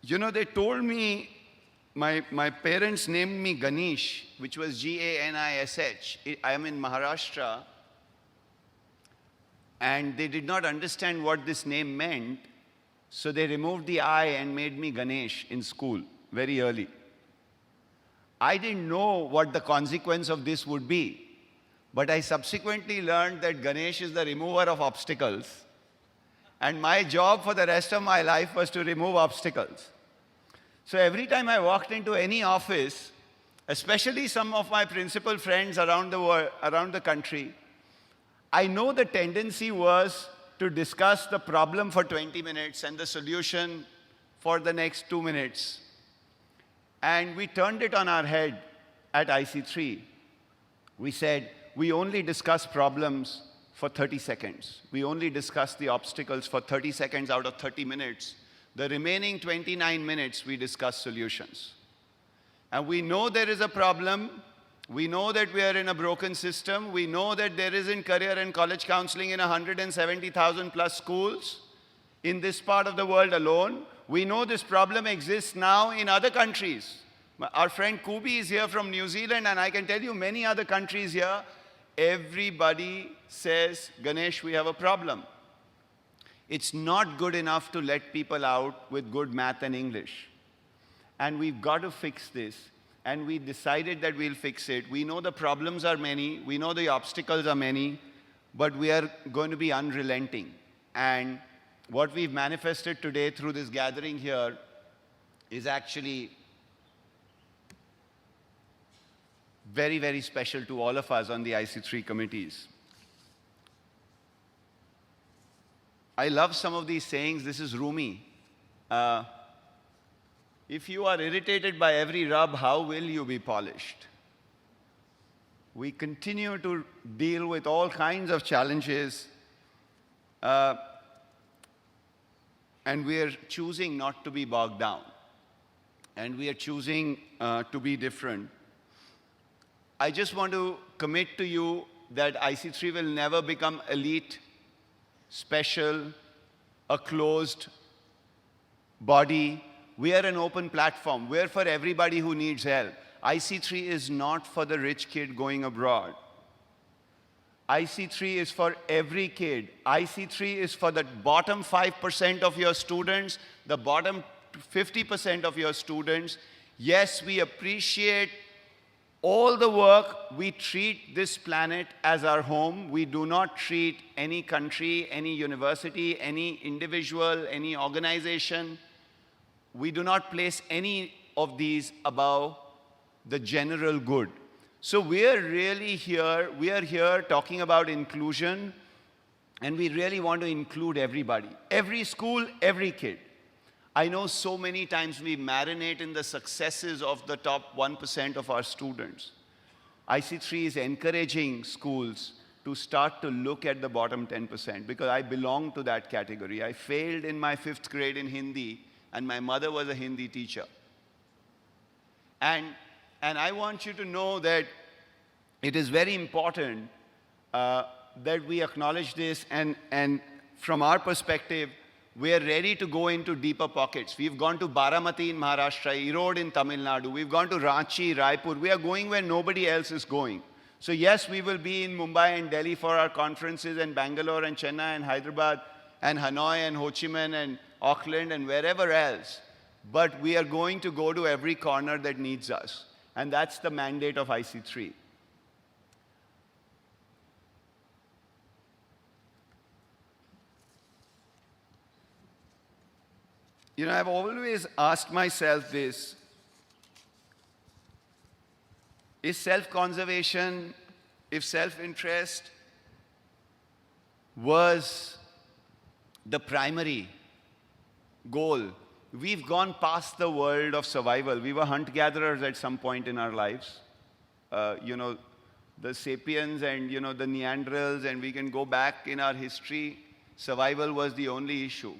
You know, they told me, my parents named me Ganesh, which was G-A-N-I-S-H. I am in Maharashtra. And they did not understand what this name meant, so they removed the I and made me Ganesh in school very early. I didn't know what the consequence of this would be, but I subsequently learned that Ganesh is the remover of obstacles, and my job for the rest of my life was to remove obstacles. So every time I walked into any office, especially some of my principal friends around the world, around the country, I know the tendency was to discuss the problem for 20 minutes and the solution for the next 2 minutes. And we turned it on our head at IC3. We said, we only discuss problems for 30 seconds. We only discuss the obstacles for 30 seconds out of 30 minutes. The remaining 29 minutes, we discuss solutions. And we know there is a problem. We know that we are in a broken system. We know that there isn't career and college counseling in 170,000 plus schools in this part of the world alone. We know this problem exists now in other countries. Our friend Kubi is here from New Zealand, and I can tell you many other countries here. everybody says, Ganesh, we have a problem. It's not good enough to let people out with good math and English. And we've got to fix this. And we decided that we'll fix it. We know the problems are many. We know the obstacles are many. But we are going to be unrelenting. And what we've manifested today through this gathering here is actually very, very special to all of us on the IC3 committees. I love some of these sayings. This is Rumi. If you are irritated by every rub, how will you be polished? We continue to deal with all kinds of challenges, and we are choosing not to be bogged down. And we are choosing to be different. I just want to commit to you that IC3 will never become elite, special, a closed body. We are an open platform. We're for everybody who needs help. IC3 is not for the rich kid going abroad. IC3 is for every kid. IC3 is for the bottom 5% of your students, the bottom 50% of your students. Yes, we appreciate all the work. We treat this planet as our home. We do not treat any country, any university, any individual, any organization. We do not place any of these above the general good. So we are really here, we are here talking about inclusion, and we really want to include everybody. Every school, every kid. I know so many times we marinate in the successes of the top 1% of our students. IC3 is encouraging schools to start to look at the bottom 10%, because I belong to that category. I failed in my 5th grade in Hindi, and my mother was a Hindi teacher. And I want you to know that it is very important that we acknowledge this, and from our perspective, we are ready to go into deeper pockets. We've gone to Baramati in Maharashtra, Erode in Tamil Nadu. We've gone to Ranchi, Raipur. We are going where nobody else is going. So yes, we will be in Mumbai and Delhi for our conferences, and Bangalore and Chennai and Hyderabad and Hanoi and Ho Chi Minh and Auckland and wherever else. But we are going to go to every corner that needs us. And that's the mandate of IC3. You know, I've always asked myself this: is self-conservation, if self-interest was the primary goal, we've gone past the world of survival. We were hunter-gatherers at some point in our lives. You know, the sapiens and, you know, the Neanderthals, and we can go back in our history. Survival was the only issue.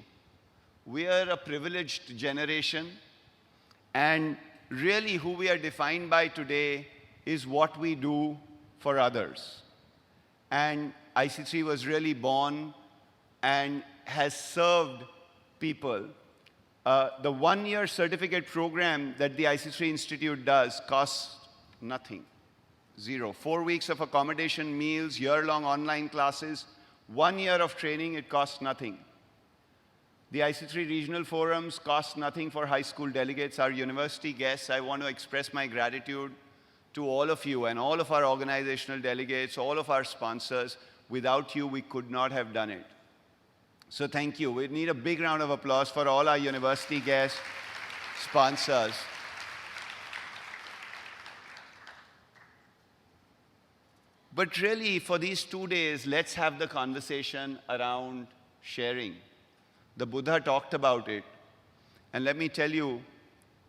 We are a privileged generation, and really who we are defined by today is what we do for others. And IC3 was really born and has served people. The one-year certificate program that the IC3 Institute does costs nothing, zero. 4 weeks of accommodation, meals, year-long online classes, 1 year of training, it costs nothing. The IC3 regional forums cost nothing for high school delegates. Our university guests, I want to express my gratitude to all of you and all of our organizational delegates, all of our sponsors. Without you, we could not have done it. So thank you. We need a big round of applause for all our university guests, sponsors. But really, for these 2 days, let's have the conversation around sharing. The Buddha talked about it. And let me tell you,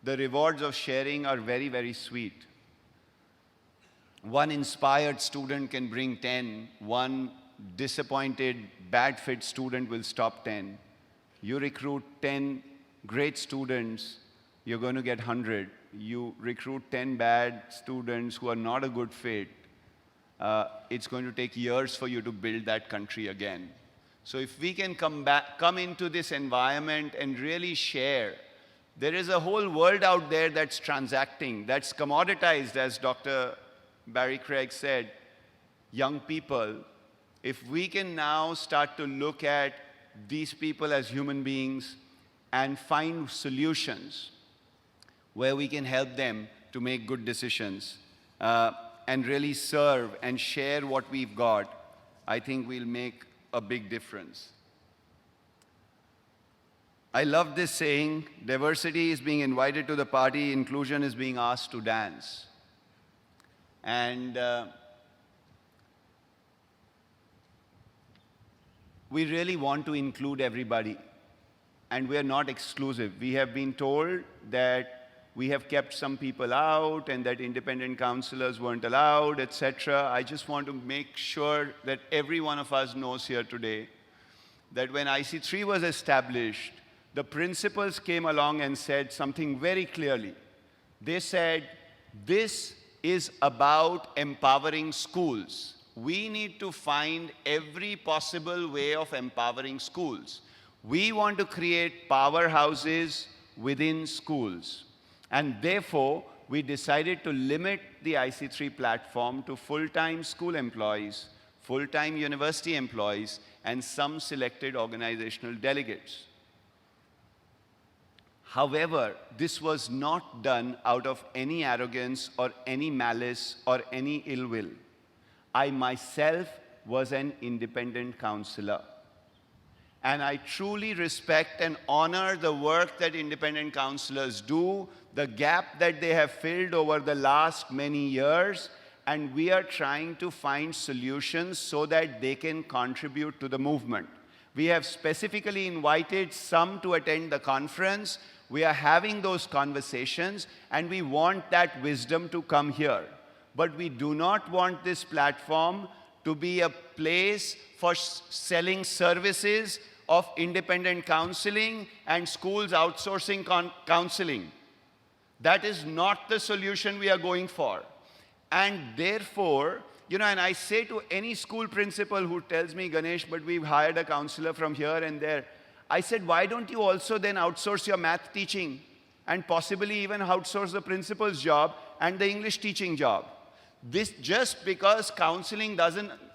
the rewards of sharing are very, very sweet. One inspired student can bring 10. One disappointed, bad fit student will stop 10. You recruit 10 great students, you're going to get 100. You recruit 10 bad students who are not a good fit, it's going to take years for you to build that country again. So if we can come into this environment and really share, there is a whole world out there that's transacting, that's commoditized, as Dr. Barry Craig said. young people, if we can now start to look at these people as human beings and find solutions where we can help them to make good decisions and really serve and share what we've got, I think we'll make a big difference. I love this saying, diversity is being invited to the party, inclusion is being asked to dance. And we really want to include everybody. And we are not exclusive. We have been told that we have kept some people out and that independent counselors weren't allowed, etc. I just want to make sure that every one of us knows here today that when IC3 was established, the principals came along and said something very clearly. They said, this is about empowering schools. We need to find every possible way of empowering schools. We want to create powerhouses within schools. And therefore, we decided to limit the IC3 platform to full-time school employees, full-time university employees, and some selected organizational delegates. However, this was not done out of any arrogance or any malice or any ill will. I myself was an independent counselor. And I truly respect and honor the work that independent counselors do, the gap that they have filled over the last many years, and we are trying to find solutions so that they can contribute to the movement. We have specifically invited some to attend the conference. We are having those conversations, and we want that wisdom to come here. But we do not want this platform to be a place for selling services of independent counseling and schools outsourcing counseling. That is not the solution we are going for. And therefore, and I say to any school principal who tells me, Ganesh, but we've hired a counselor from here and there, I said, why don't you also then outsource your math teaching and possibly even outsource the principal's job and the English teaching job? This, just because counseling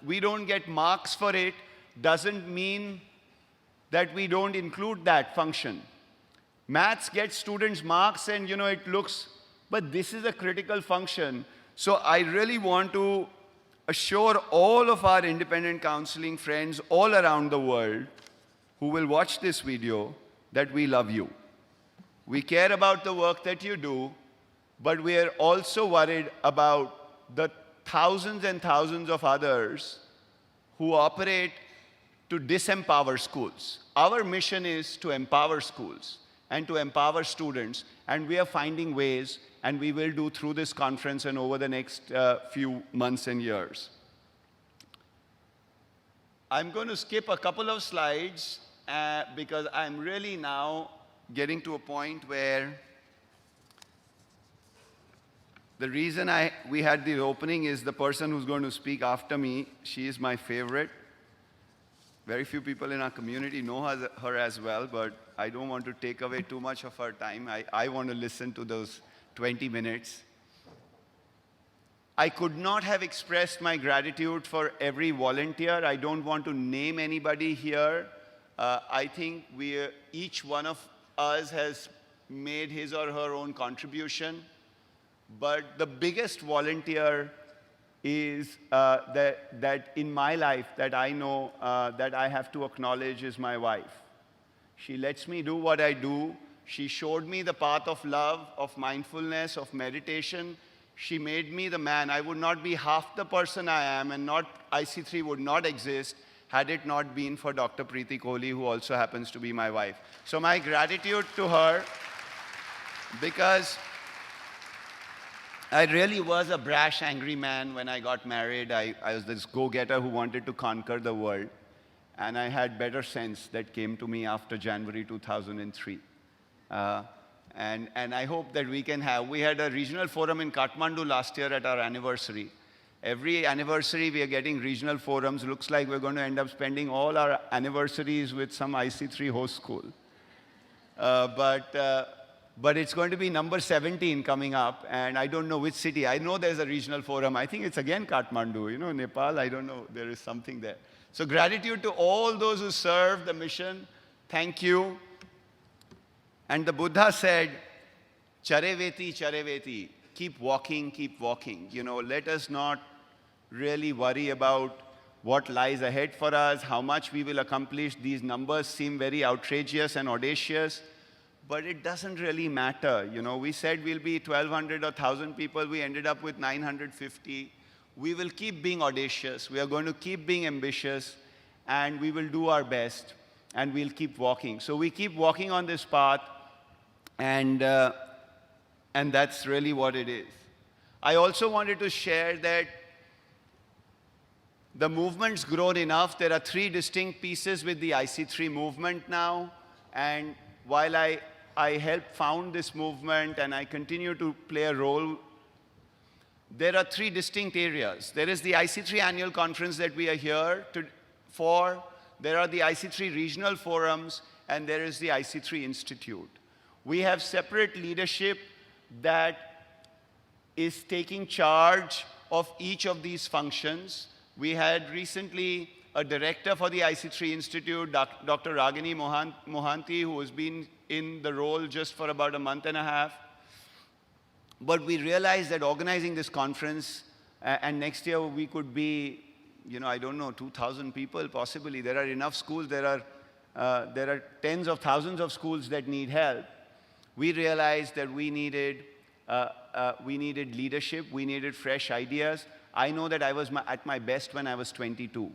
we don't get marks for it, doesn't mean that we don't include that function. Maths gets students marks and it looks, but this is a critical function. So I really want to assure all of our independent counseling friends all around the world who will watch this video that we love you. We care about the work that you do, but we are also worried about the thousands and thousands of others who operate to disempower schools. Our mission is to empower schools and to empower students, and we are finding ways, and we will do through this conference and over the next few months and years. I'm going to skip a couple of slides because I'm really now getting to a point where the reason we had the opening is the person who's going to speak after me. She is my favorite. Very few people in our community know her as well, but I don't want to take away too much of her time. I want to listen to those 20 minutes. I could not have expressed my gratitude for every volunteer. I don't want to name anybody here. I think each one of us has made his or her own contribution. But the biggest volunteer is that in my life that I know that I have to acknowledge is my wife. She lets me do what I do. She showed me the path of love, of mindfulness, of meditation. She made me the man. I would not be half the person I am, and IC3 would not exist had it not been for Dr. Preeti Kohli, who also happens to be my wife. So my gratitude to her, because I really was a brash, angry man when I got married. I was this go-getter who wanted to conquer the world. And I had better sense that came to me after January 2003. And I hope that we had a regional forum in Kathmandu last year at our anniversary. Every anniversary we are getting regional forums. Looks like we're going to end up spending all our anniversaries with some IC3 host school. But but it's going to be number 17 coming up, and I don't know which city. I know there's a regional forum. I think it's again Kathmandu. You know, Nepal, I don't know. There is something there. So gratitude to all those who served the mission. Thank you. And the Buddha said, Chareveti, Chareveti, keep walking, keep walking. You know, let us not really worry about what lies ahead for us, how much we will accomplish. These numbers seem very outrageous and audacious, but it doesn't really matter. You know, we said we'll be 1,200 or 1,000 people. We ended up with 950. We will keep being audacious. We are going to keep being ambitious, and we will do our best, and we'll keep walking. So we keep walking on this path, and that's really what it is. I also wanted to share that the movement's grown enough. There are 3 distinct pieces with the IC3 movement now. And while I helped found this movement and I continue to play a role, there are 3 distinct areas. There is the IC3 annual conference that we are here for. There are the IC3 regional forums, and there is the IC3 Institute. We have separate leadership that is taking charge of each of these functions. We had recently a director for the IC3 Institute, Dr. Ragini Mohanty, who has been in the role just for about a month and a half. But we realized that organizing this conference, and next year we could be, you know, I don't know, 2,000 people possibly. There are enough schools. There are tens of thousands of schools that need help. We realized that we needed leadership. We needed fresh ideas. I know that I was at my best when I was 22.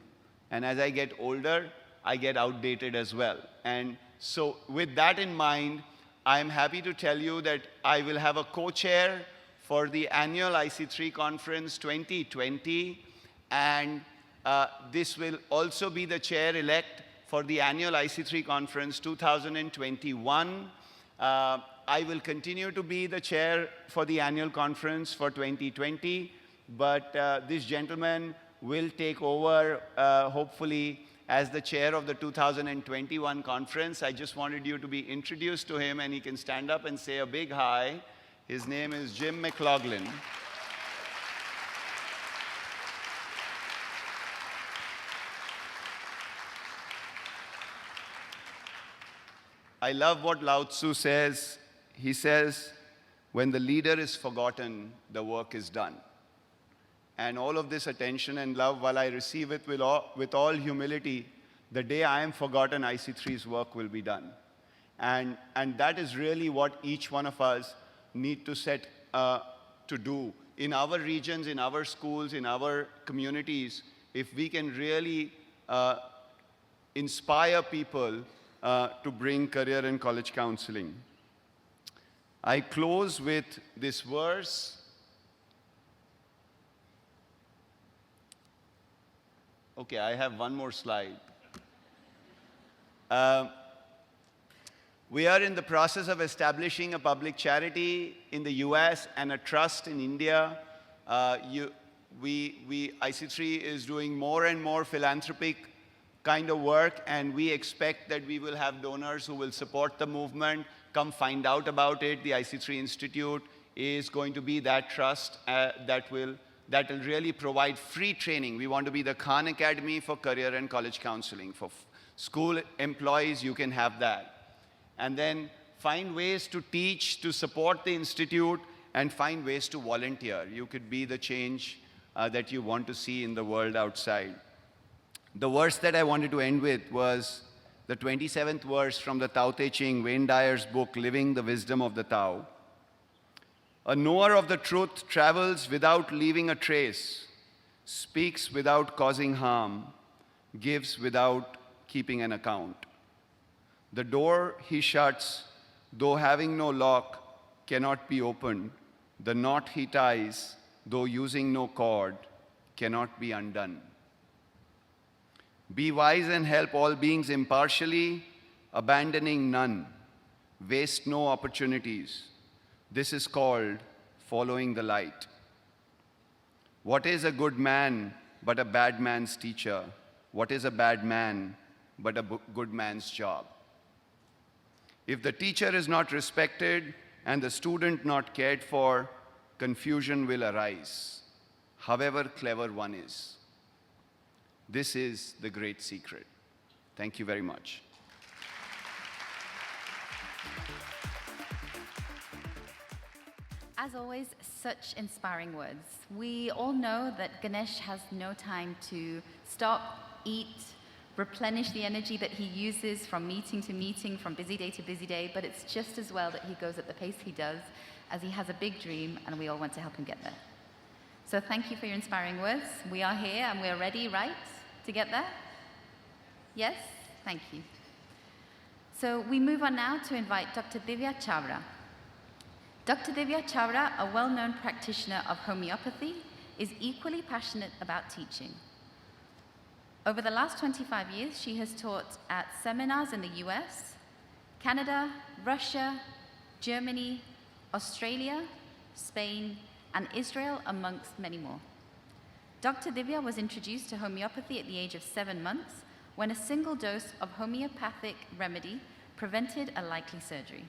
And as I get older, I get outdated as well. And so with that in mind, I'm happy to tell you that I will have a co-chair for the annual IC3 conference 2020. And this will also be the chair-elect for the annual IC3 conference 2021. I will continue to be the chair for the annual conference for 2020. But this gentleman will take over, hopefully, as the chair of the 2021 conference. I just wanted you to be introduced to him, and he can stand up and say a big hi. His name is Jim McLaughlin. I love what Lao Tzu says. He says, when the leader is forgotten, the work is done. And all of this attention and love, while I receive it with all humility, the day I am forgotten, IC3's work will be done. And that is really what each one of us need to set to do. In our regions, in our schools, in our communities, if we can really inspire people to bring career and college counseling. I close with this verse. Okay, I have one more slide. We are in the process of establishing a public charity in the US and a trust in India. IC3 is doing more and more philanthropic kind of work, and we expect that we will have donors who will support the movement. Come find out about it. The IC3 Institute is going to be that trust that will really provide free training. We want to be the Khan Academy for career and college counseling. For school employees, you can have that. And then find ways to teach, to support the institute, and find ways to volunteer. You could be the change that you want to see in the world outside. The verse that I wanted to end with was the 27th verse from the Tao Te Ching, Wayne Dyer's book, Living the Wisdom of the Tao. A knower of the truth travels without leaving a trace, speaks without causing harm, gives without keeping an account. The door he shuts, though having no lock, cannot be opened. The knot he ties, though using no cord, cannot be undone. Be wise and help all beings impartially, abandoning none. Waste no opportunities. This is called following the light. What is a good man but a bad man's teacher? What is a bad man but a good man's job? If the teacher is not respected, and the student not cared for, confusion will arise, however clever one is. This is the great secret. Thank you very much. As always, such inspiring words. We all know that Ganesh has no time to stop, eat, replenish the energy that he uses from meeting to meeting, from busy day to busy day, but it's just as well that he goes at the pace he does, as he has a big dream and we all want to help him get there. So thank you for your inspiring words. We are here and we're ready, right, to get there? Yes? Thank you. So we move on now to invite Dr. Divya Chawra. Dr. Divya Chawra, a well-known practitioner of homeopathy, is equally passionate about teaching. Over the last 25 years, she has taught at seminars in the US, Canada, Russia, Germany, Australia, Spain, and Israel, amongst many more. Dr. Divya was introduced to homeopathy at the age of 7 months when a single dose of homeopathic remedy prevented a likely surgery.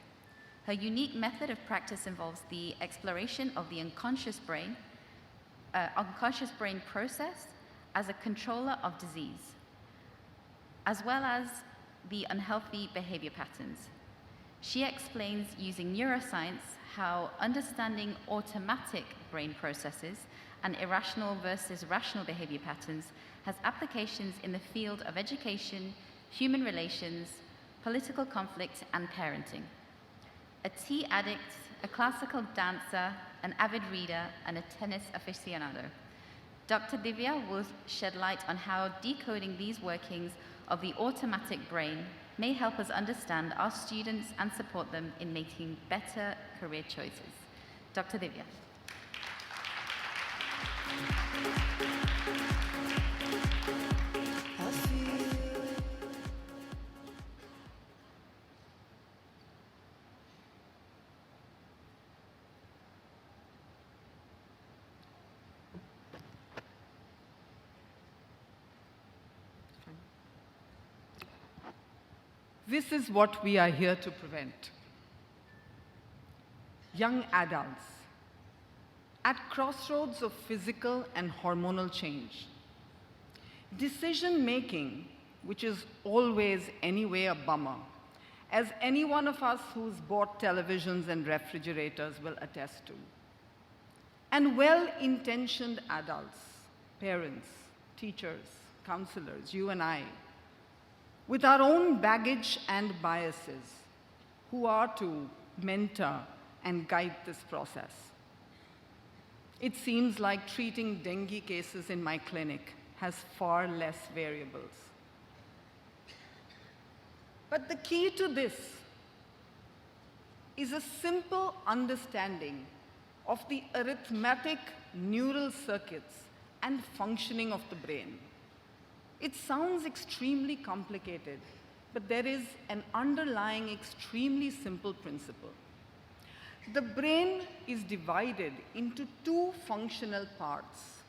Her unique method of practice involves the exploration of the unconscious brain process as a controller of disease, as well as the unhealthy behavior patterns. She explains using neuroscience how understanding automatic brain processes and irrational versus rational behavior patterns has applications in the field of education, human relations, political conflict, and parenting. A tea addict, a classical dancer, an avid reader, and a tennis aficionado, Dr. Divya will shed light on how decoding these workings of the automatic brain may help us understand our students and support them in making better career choices. Dr. Divya. This is what we are here to prevent. Young adults at crossroads of physical and hormonal change. Decision-making, which is always anyway a bummer, as any one of us who's bought televisions and refrigerators will attest to. And well-intentioned adults, parents, teachers, counselors, you and I, with our own baggage and biases, who are to mentor and guide this process. It seems like treating dengue cases in my clinic has far less variables. But the key to this is a simple understanding of the arithmetic neural circuits and functioning of the brain. It sounds extremely complicated, but there is an underlying extremely simple principle. The brain is divided into two functional parts: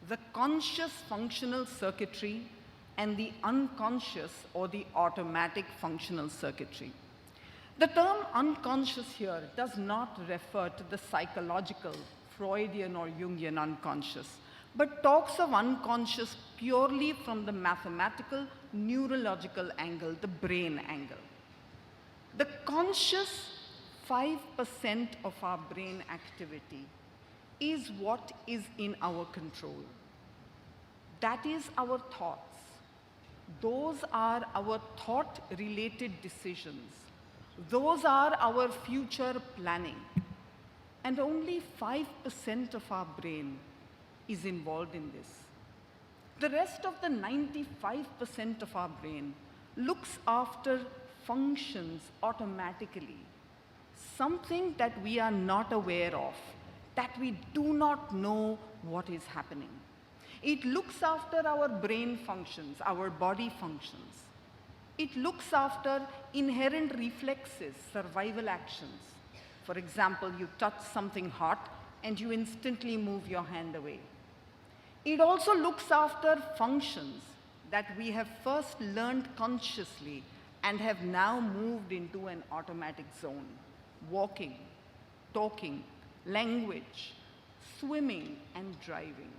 the conscious functional circuitry and the unconscious or the automatic functional circuitry. The term unconscious here does not refer to the psychological, Freudian or Jungian unconscious, but talks of unconscious purely from the mathematical, neurological angle, the brain angle. The conscious 5% of our brain activity is what is in our control. That is our thoughts. Those are our thought-related decisions. Those are our future planning. And only 5% of our brain is involved in this. The rest of the 95% of our brain looks after functions automatically, something that we are not aware of, that we do not know what is happening. It looks after our brain functions, our body functions. It looks after inherent reflexes, survival actions. For example, you touch something hot and you instantly move your hand away. It also looks after functions that we have first learned consciously and have now moved into an automatic zone. walking, talking, language, swimming, and driving.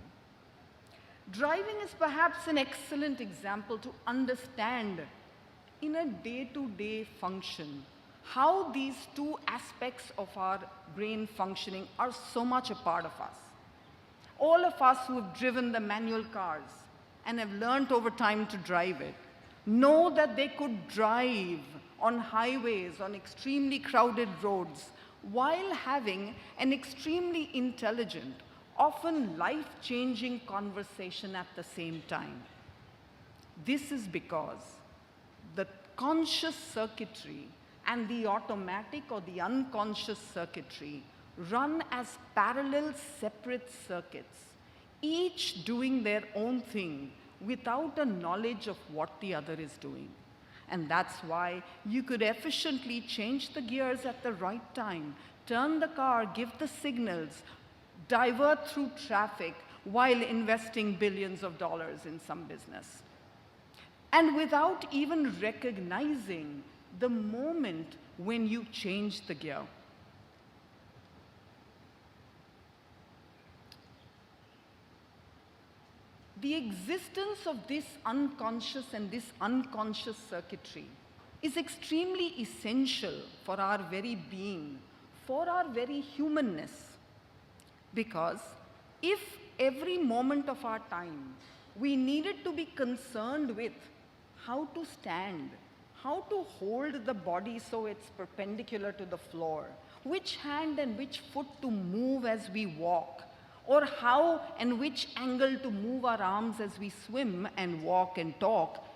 Driving is perhaps an excellent example to understand in a day-to-day function how these two aspects of our brain functioning are so much a part of us. All of us who have driven the manual cars and have learned over time to drive it know that they could drive on highways, on extremely crowded roads, while having an extremely intelligent, often life-changing conversation at the same time. This is because the conscious circuitry and the automatic or the unconscious circuitry run as parallel separate circuits, each doing their own thing without a knowledge of what the other is doing. And that's why you could efficiently change the gears at the right time, turn the car, give the signals, divert through traffic while investing billions of dollars in some business. And without even recognizing the moment when you change the gear. The existence of this unconscious and this unconscious circuitry is extremely essential for our very being, for our very humanness. Because if every moment of our time we needed to be concerned with how to stand, how to hold the body so it's perpendicular to the floor, which hand and which foot to move as we walk, or how and which angle to move our arms as we swim and walk and talk,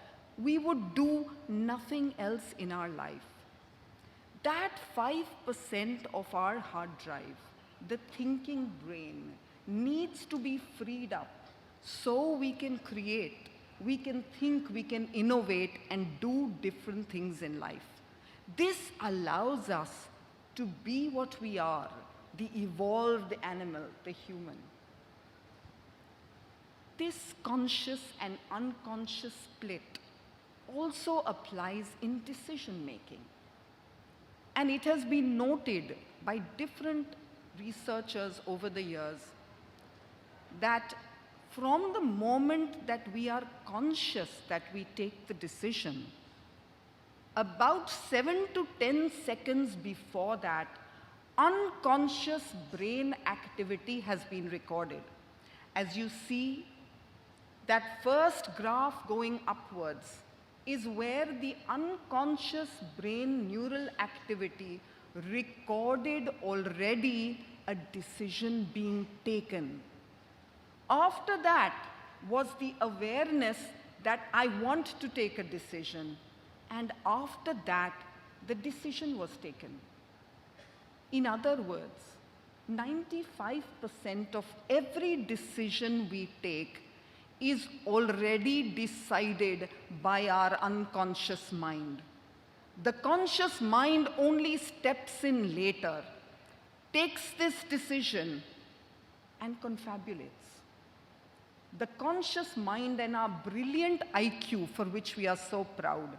we would do nothing else in our life. That 5% of our hard drive, the thinking brain, needs to be freed up so we can create, we can think, we can innovate and do different things in life. This allows us to be what we are, the evolved animal, the human. This conscious and unconscious split also applies in decision making. And it has been noted by different researchers over the years that from the moment that we are conscious that we take the decision, about 7 to 10 seconds before that, unconscious brain activity has been recorded. As you see, that first graph going upwards is where the unconscious brain neural activity recorded already a decision being taken. After that was the awareness that I want to take a decision, and after that, the decision was taken. In other words, 95% of every decision we take is already decided by our unconscious mind. The conscious mind only steps in later, takes this decision, and confabulates. The conscious mind and our brilliant IQ, for which we are so proud,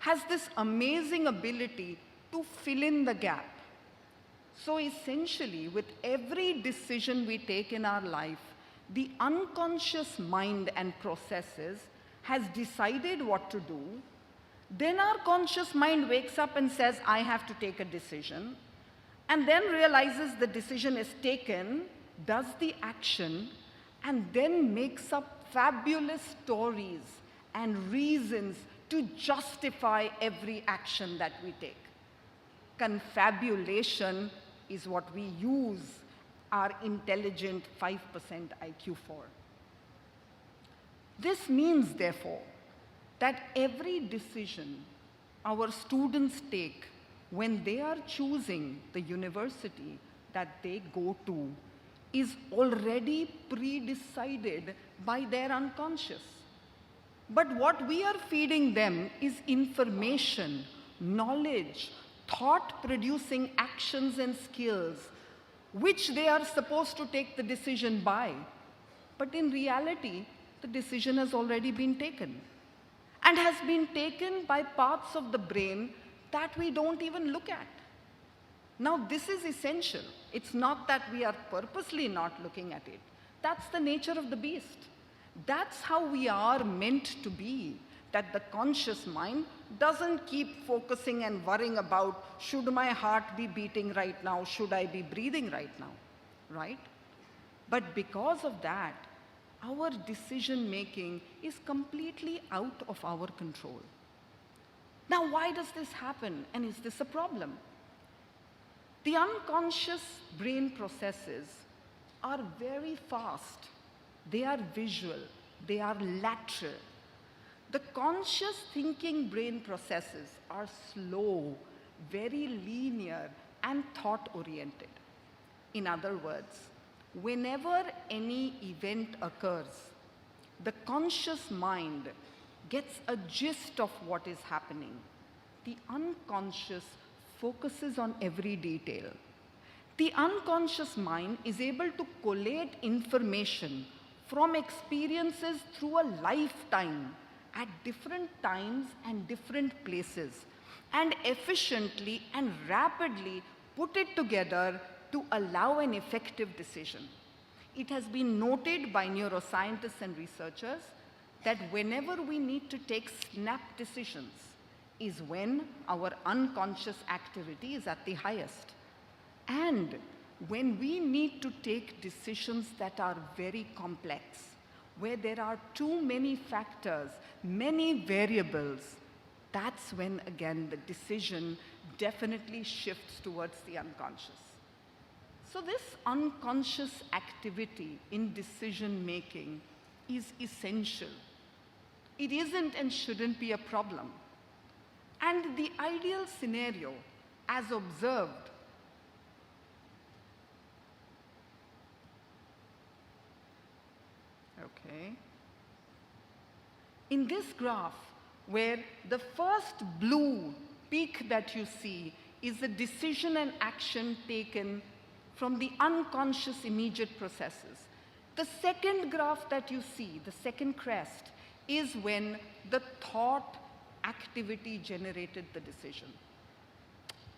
has this amazing ability to fill in the gap. So essentially, with every decision we take in our life, the unconscious mind and processes has decided what to do. Then our conscious mind wakes up and says, I have to take a decision, and then realizes the decision is taken, does the action, and then makes up fabulous stories and reasons to justify every action that we take. Confabulation is what we use our intelligent 5% IQ for. This means, therefore, that every decision our students take when they are choosing the university that they go to is already pre-decided by their unconscious. But what we are feeding them is information, knowledge, thought-producing actions and skills, which they are supposed to take the decision by. But in reality, the decision has already been taken, and has been taken by parts of the brain that we don't even look at. Now, this is essential. It's not that we are purposely not looking at it. That's the nature of the beast. That's how we are meant to be, that the conscious mind doesn't keep focusing and worrying about, should my heart be beating right now? Should I be breathing right now? Right? But because of that, our decision making is completely out of our control. Now, why does this happen? And is this a problem? The unconscious brain processes are very fast. They are visual. They are lateral. The conscious thinking brain processes are slow, very linear, and thought-oriented. In other words, whenever any event occurs, the conscious mind gets a gist of what is happening. The unconscious focuses on every detail. The unconscious mind is able to collate information from experiences through a lifetime at different times and different places, and efficiently and rapidly put it together to allow an effective decision. It has been noted by neuroscientists and researchers that whenever we need to take snap decisions is when our unconscious activity is at the highest. And when we need to take decisions that are very complex, where there are too many factors, many variables, that's when, again, the decision definitely shifts towards the unconscious. So this unconscious activity in decision making is essential. It isn't and shouldn't be a problem. And the ideal scenario, as observed, okay, in this graph, where the first blue peak that you see is the decision and action taken from the unconscious immediate processes. The second graph that you see, the second crest, is when the thought activity generated the decision.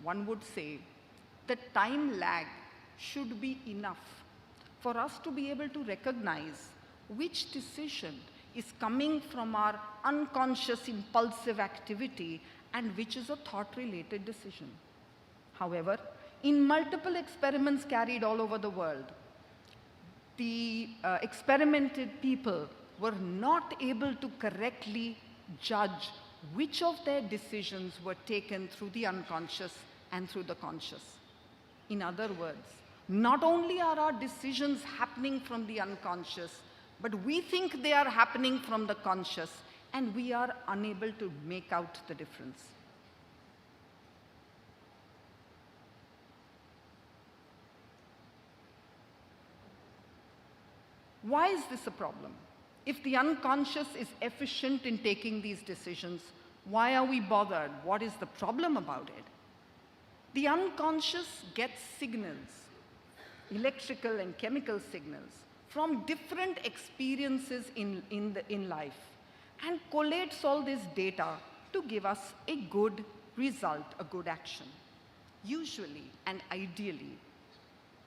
One would say the time lag should be enough for us to be able to recognize which decision is coming from our unconscious impulsive activity and which is a thought-related decision. However, in multiple experiments carried all over the world, the experimented people were not able to correctly judge which of their decisions were taken through the unconscious and through the conscious. In other words, not only are our decisions happening from the unconscious, but we think they are happening from the conscious, and we are unable to make out the difference. Why is this a problem? If the unconscious is efficient in taking these decisions, why are we bothered? What is the problem about it? The unconscious gets signals, electrical and chemical signals, from different experiences in life, and collates all this data to give us a good result, a good action. Usually and ideally,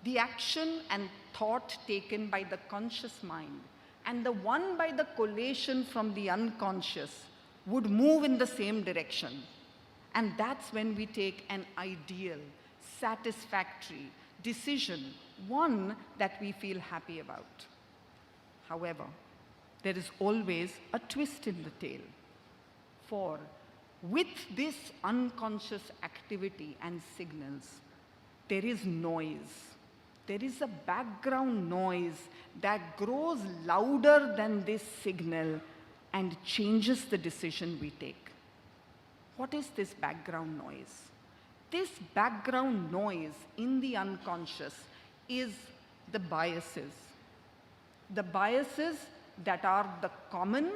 the action and thought taken by the conscious mind and the one by the collation from the unconscious would move in the same direction. And that's when we take an ideal, satisfactory decision, one that we feel happy about. However, there is always a twist in the tale. For with this unconscious activity and signals, there is noise. There is a background noise that grows louder than this signal and changes the decision we take. What is this background noise? This background noise in the unconscious is the biases. The biases that are the common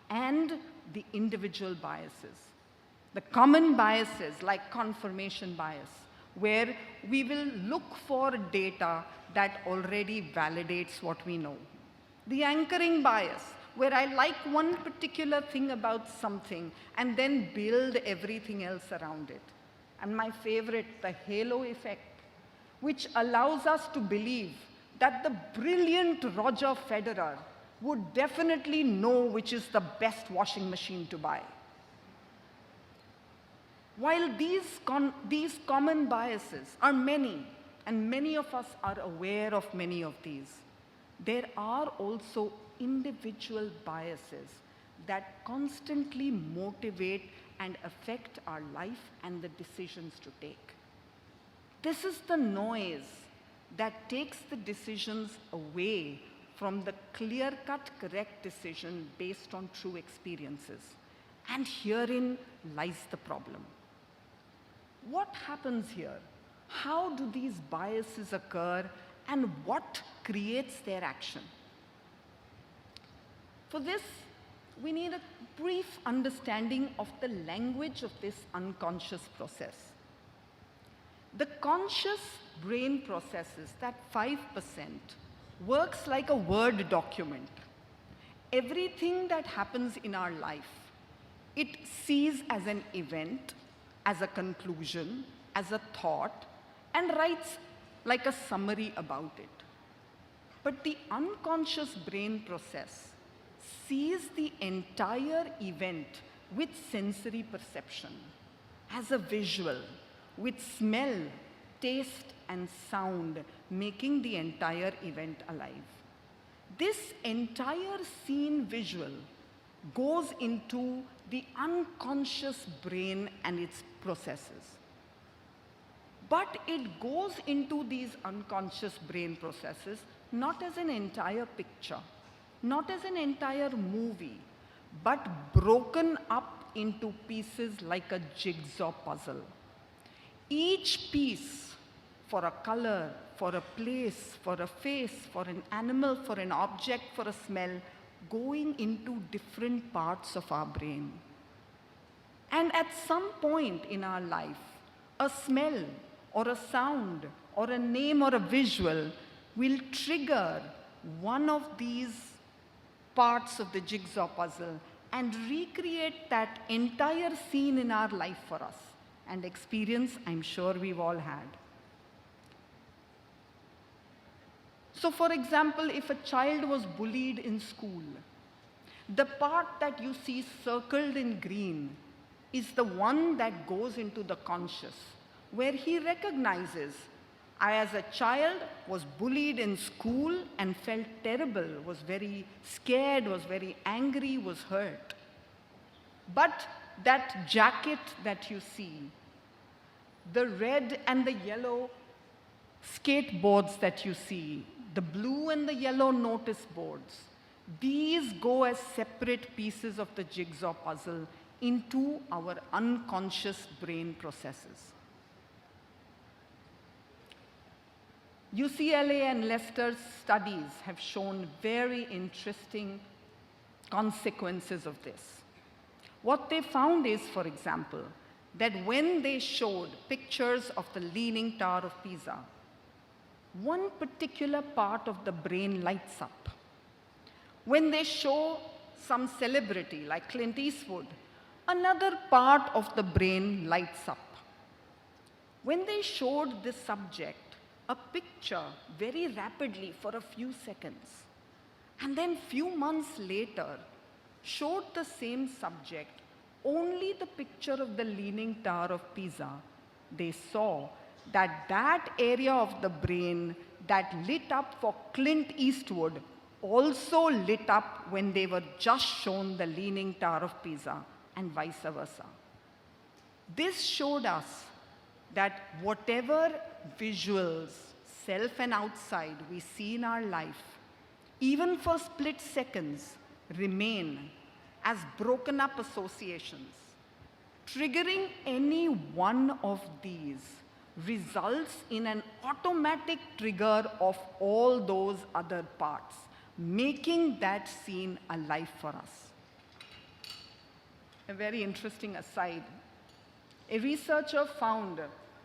and the individual biases. The common biases like confirmation bias, where we will look for data that already validates what we know. The anchoring bias, where I like one particular thing about something and then build everything else around it. and my favorite, the halo effect, which allows us to believe that the brilliant Roger Federer would definitely know which is the best washing machine to buy. While these common biases are many, and many of us are aware of many of these, there are also individual biases that constantly motivate and affect our life and the decisions to take. This is the noise that takes the decisions away from the clear-cut correct decision based on true experiences. And herein lies the problem. What happens here? How do these biases occur, and what creates their action? For this, we need a brief understanding of the language of this unconscious process. The conscious brain processes, that 5%, works like a Word document. Everything that happens in our life, it sees as an event, as a conclusion, as a thought, and writes like a summary about it. But the unconscious brain process sees the entire event with sensory perception, as a visual, with smell, taste, and sound, making the entire event alive. This entire scene visual goes into the unconscious brain and its processes. But it goes into these unconscious brain processes not as an entire picture, not as an entire movie, but broken up into pieces like a jigsaw puzzle. Each piece, for a color, for a place, for a face, for an animal, for an object, for a smell, going into different parts of our brain. And at some point in our life, a smell or a sound or a name or a visual will trigger one of these parts of the jigsaw puzzle and recreate that entire scene in our life for us. And experience, I'm sure we've all had. So for example, if a child was bullied in school, the part that you see circled in green is the one that goes into the conscious, where he recognizes, I as a child was bullied in school and felt terrible, was very scared, was very angry, was hurt. But that jacket that you see, the red and the yellow skateboards that you see, the blue and the yellow notice boards, these go as separate pieces of the jigsaw puzzle into our unconscious brain processes. UCLA and Leicester's studies have shown very interesting consequences of this. What they found is, for example, that when they showed pictures of the Leaning Tower of Pisa, one particular part of the brain lights up. When they show some celebrity like Clint Eastwood, another part of the brain lights up. When they showed this subject a picture very rapidly for a few seconds, and then few months later showed the same subject only the picture of the Leaning Tower of Pisa, they saw that that area of the brain that lit up for Clint Eastwood also lit up when they were just shown the Leaning Tower of Pisa, and vice versa. This showed us that whatever visuals, self and outside, we see in our life, even for split seconds, remain as broken up associations. Triggering any one of these results in an automatic trigger of all those other parts, making that scene alive for us. A very interesting aside. A researcher found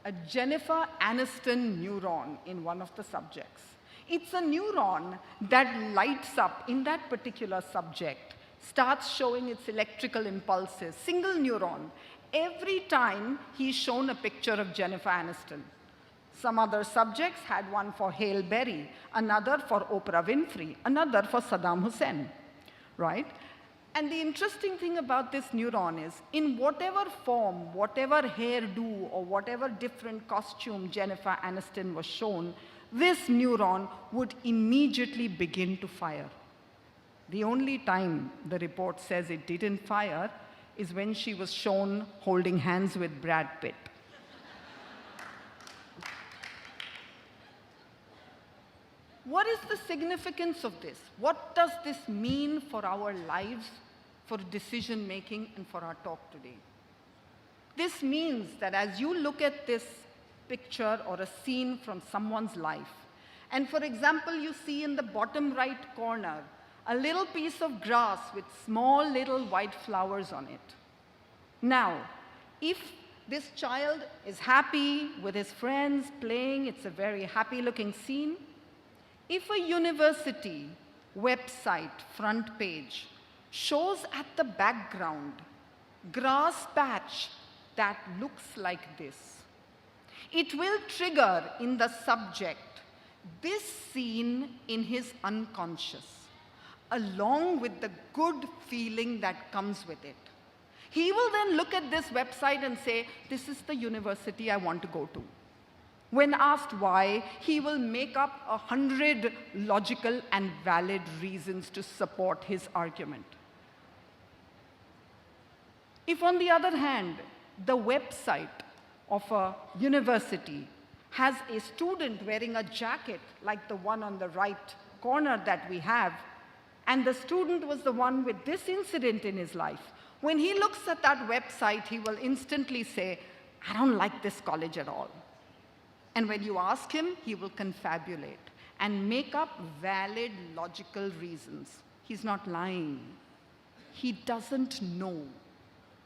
a Jennifer Aniston neuron in one of the subjects. It's a neuron that lights up in that particular subject, starts showing its electrical impulses, single neuron, every time he's shown a picture of Jennifer Aniston. Some other subjects had one for Hail Berry, another for Oprah Winfrey, another for Saddam Hussein, right? And the interesting thing about this neuron is, in whatever form, whatever hairdo, or whatever different costume Jennifer Aniston was shown, this neuron would immediately begin to fire. The only time the report says it didn't fire is when she was shown holding hands with Brad Pitt. What is the significance of this? What does this mean for our lives, for decision making, and for our talk today? This means that as you look at this picture or a scene from someone's life, and for example, you see in the bottom right corner a little piece of grass with small little white flowers on it. Now, if this child is happy with his friends playing, it's a very happy looking scene. If a university website front page shows at the background grass patch that looks like this, it will trigger in the subject this scene in his unconscious, along with the good feeling that comes with it. He will then look at this website and say, this is the university I want to go to. When asked why, he will make up 100 logical and valid reasons to support his argument. If, on the other hand, the website of a university has a student wearing a jacket like the one on the right corner that we have, and the student was the one with this incident in his life, when he looks at that website, he will instantly say, I don't like this college at all. And when you ask him, he will confabulate and make up valid, logical reasons. He's not lying. He doesn't know.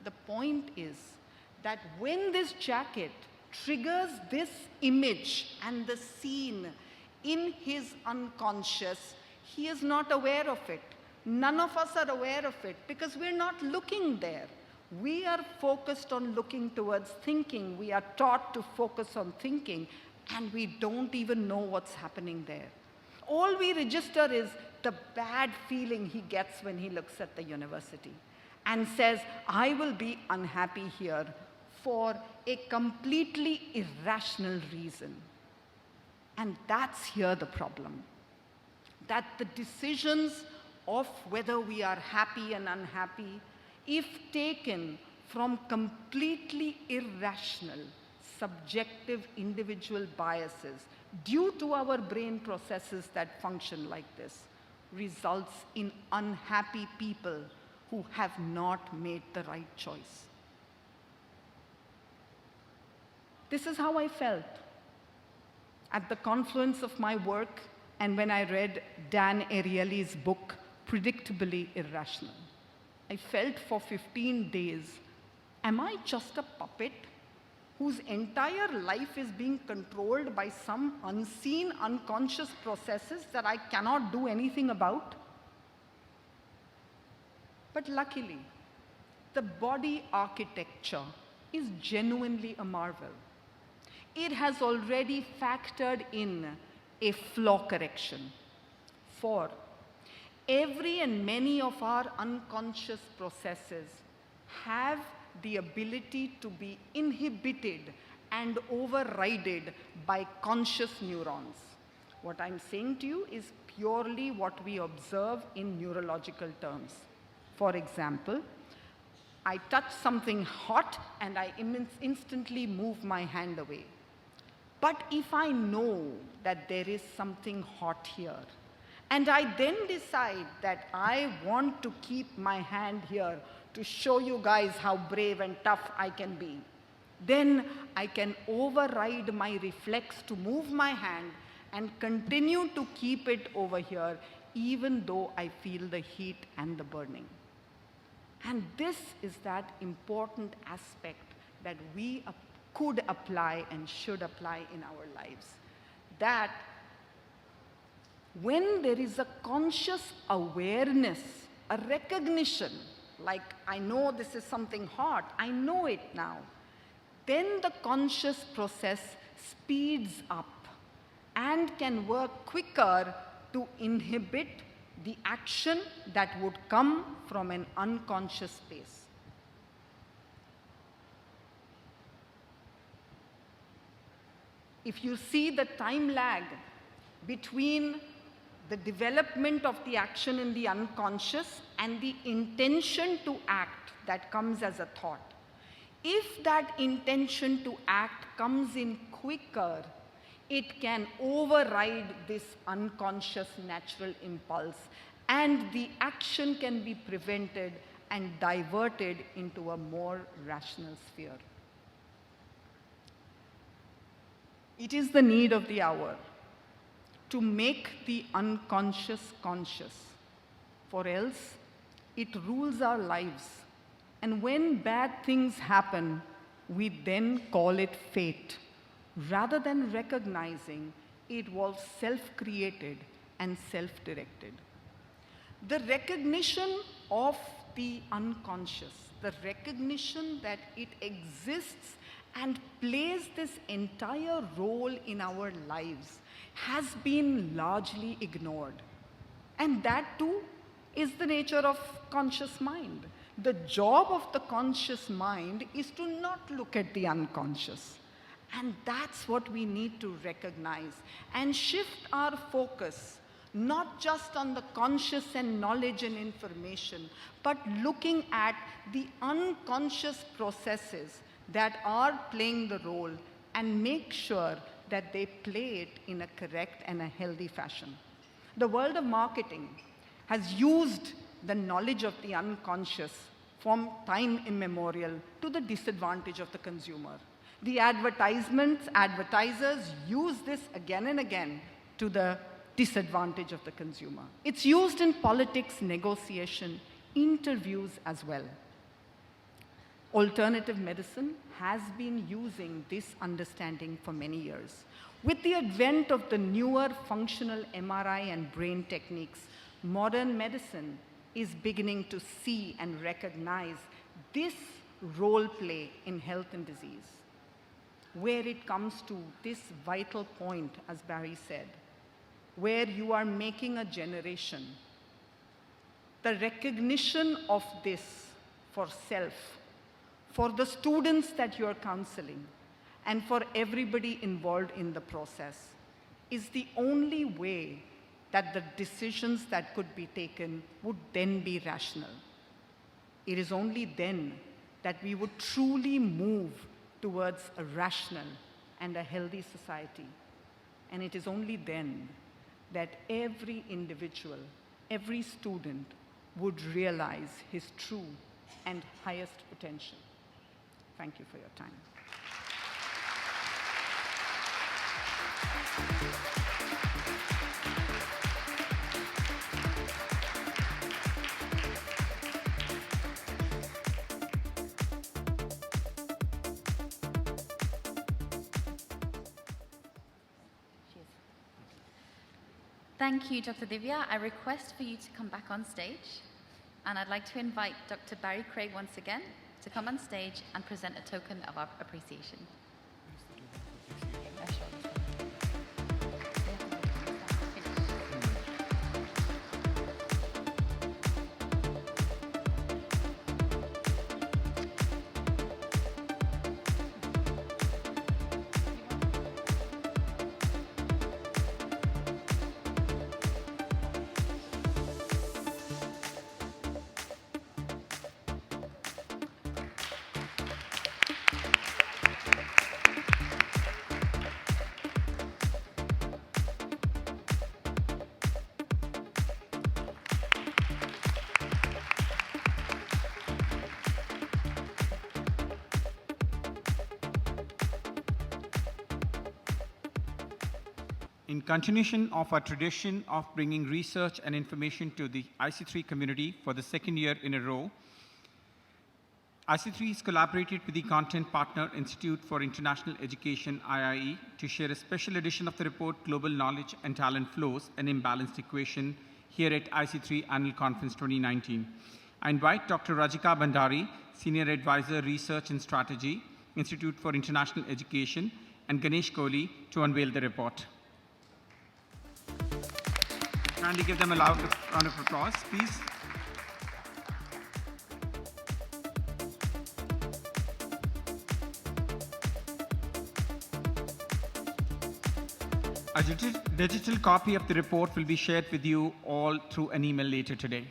The point is that when this jacket triggers this image and the scene in his unconscious, he is not aware of it. None of us are aware of it because we're not looking there. We are focused on looking towards thinking. We are taught to focus on thinking, and we don't even know what's happening there. All we register is the bad feeling he gets when he looks at the university and says, I will be unhappy here for a completely irrational reason. And that's here the problem. That the decisions of whether we are happy and unhappy, if taken from completely irrational, subjective individual biases due to our brain processes that function like this, results in unhappy people who have not made the right choice. This is how I felt at the confluence of my work and when I read Dan Ariely's book, Predictably Irrational. I felt for 15 days, am I just a puppet whose entire life is being controlled by some unseen, unconscious processes that I cannot do anything about? But luckily, the body architecture is genuinely a marvel. It has already factored in a flaw correction. For every and many of our unconscious processes have the ability to be inhibited and overridden by conscious neurons. What I'm saying to you is purely what we observe in neurological terms. For example, I touch something hot and I instantly move my hand away. But if I know that there is something hot here, and I then decide that I want to keep my hand here to show you guys how brave and tough I can be, then I can override my reflex to move my hand and continue to keep it over here, even though I feel the heat and the burning. And this is that important aspect that we could apply and should apply in our lives. That when there is a conscious awareness, a recognition like I know this is something hot, I know it now, then the conscious process speeds up and can work quicker to inhibit the action that would come from an unconscious space. If you see the time lag between the development of the action in the unconscious and the intention to act that comes as a thought, if that intention to act comes in quicker, it can override this unconscious natural impulse, and the action can be prevented and diverted into a more rational sphere. It is the need of the hour to make the unconscious conscious, for else it rules our lives. And when bad things happen, we then call it fate, rather than recognizing it was self-created and self-directed. The recognition of the unconscious, the recognition that it exists and plays this entire role in our lives, has been largely ignored. And that too is the nature of conscious mind. The job of the conscious mind is to not look at the unconscious. And that's what we need to recognize and shift our focus, not just on the conscious and knowledge and information, but looking at the unconscious processes that are playing the role and make sure that they play it in a correct and a healthy fashion. The world of marketing has used the knowledge of the unconscious from time immemorial to the disadvantage of the consumer. The advertisers use this again and again to the disadvantage of the consumer. It's used in politics, negotiation, interviews as well. Alternative medicine has been using this understanding for many years. With the advent of the newer functional MRI and brain techniques, modern medicine is beginning to see and recognize this role play in health and disease, where it comes to this vital point, as Barry said, where you are making a generation. The recognition of this for self, for the students that you're counseling, and for everybody involved in the process, is the only way that the decisions that could be taken would then be rational. It is only then that we would truly move towards a rational and a healthy society. And it is only then that every individual, every student would realize his true and highest potential. Thank you for your time. Thank you, Dr. Divya. I request for you to come back on stage, and I'd like to invite Dr. Barry Craig once again to come on stage and present a token of our appreciation. In continuation of our tradition of bringing research and information to the IC3 community for the second year in a row, IC3 has collaborated with the Content Partner Institute for International Education, IIE, to share a special edition of the report, Global Knowledge and Talent Flows, an Imbalanced Equation, here at IC3 Annual Conference 2019. I invite Dr. Rajika Bandari, Senior Advisor, Research and Strategy, Institute for International Education, and Ganesh Kohli to unveil the report. Kindly give them a loud round of applause, please. A digital copy of the report will be shared with you all through an email later today.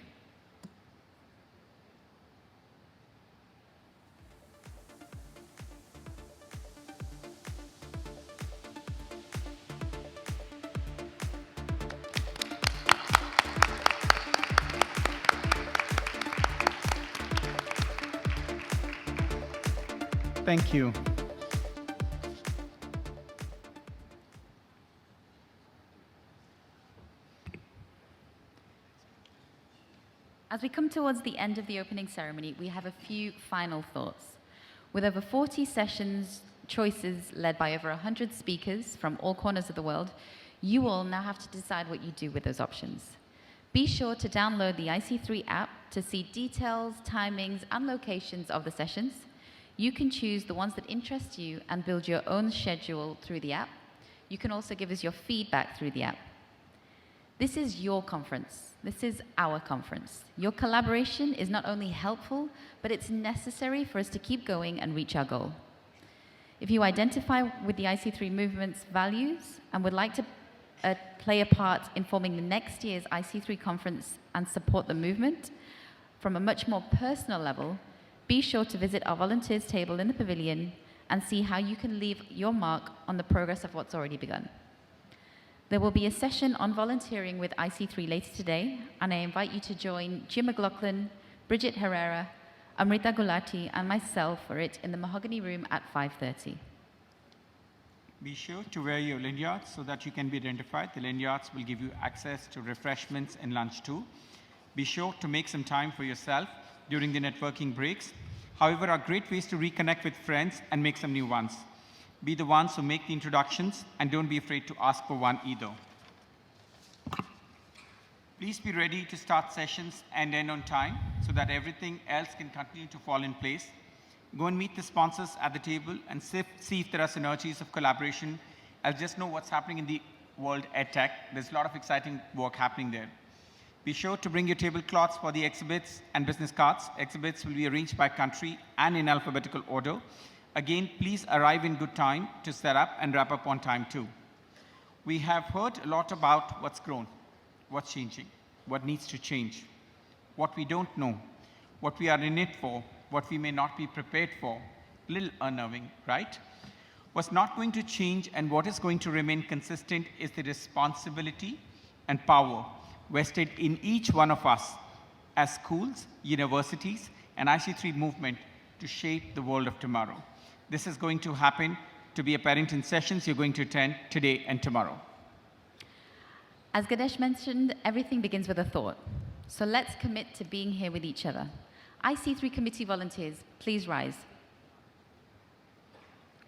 Thank you. As we come towards the end of the opening ceremony, we have a few final thoughts. With over 40 sessions, choices led by over 100 speakers from all corners of the world, you all now have to decide what you do with those options. Be sure to download the IC3 app to see details, timings, and locations of the sessions. You can choose the ones that interest you and build your own schedule through the app. You can also give us your feedback through the app. This is your conference. This is our conference. Your collaboration is not only helpful, but it's necessary for us to keep going and reach our goal. If you identify with the IC3 movement's values and would like to play a part in forming the next year's IC3 conference and support the movement from a much more personal level, be sure to visit our volunteers table in the pavilion and see how you can leave your mark on the progress of what's already begun. There will be a session on volunteering with IC3 later today, and I invite you to join Jim McLaughlin, Bridget Herrera, Amrita Gulati, and myself for it in the Mahogany Room at 5:30. Be sure to wear your lanyards so that you can be identified. The lanyards will give you access to refreshments and lunch too. Be sure to make some time for yourself during the networking breaks. However, are great ways to reconnect with friends and make some new ones. Be the ones who make the introductions and don't be afraid to ask for one either. Please be ready to start sessions and end on time so that everything else can continue to fall in place. Go and meet the sponsors at the table and see if there are synergies of collaboration. I'll just know what's happening in the world EdTech. There's a lot of exciting work happening there. Be sure to bring your tablecloths for the exhibits and business cards. Exhibits will be arranged by country and in alphabetical order. Again, please arrive in good time to set up and wrap up on time too. We have heard a lot about what's grown, what's changing, what needs to change, what we don't know, what we are in it for, what we may not be prepared for. A little unnerving, right? What's not going to change and what is going to remain consistent is the responsibility and power vested in each one of us as schools, universities, and IC3 movement to shape the world of tomorrow. This is going to happen to be apparent in sessions you're going to attend today and tomorrow. As Ganesh mentioned, everything begins with a thought. So let's commit to being here with each other. IC3 committee volunteers, please rise.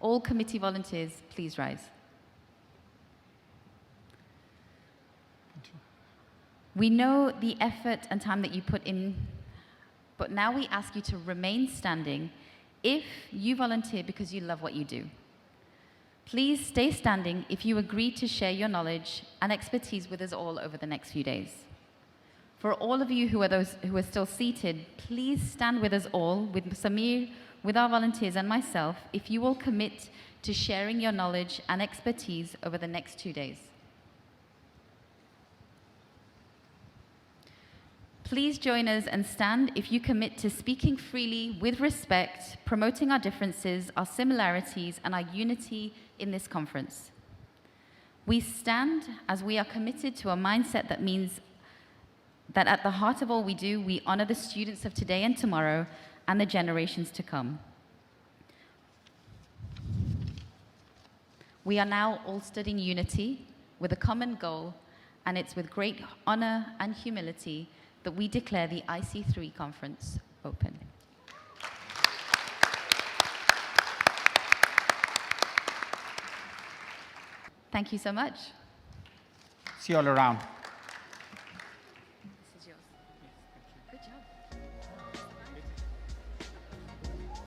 All committee volunteers, please rise. We know the effort and time that you put in, but now we ask you to remain standing if you volunteer because you love what you do. Please stay standing if you agree to share your knowledge and expertise with us all over the next few days. For all of you who are still seated, please stand with us all, with Samir, with our volunteers and myself, if you will commit to sharing your knowledge and expertise over the next 2 days. Please join us and stand if you commit to speaking freely with respect, promoting our differences, our similarities, and our unity in this conference. We stand as we are committed to a mindset that means that at the heart of all we do, we honor the students of today and tomorrow and the generations to come. We are now all studying unity with a common goal, and it's with great honor and humility that we declare the IC3 conference open. Thank you so much. See you all around.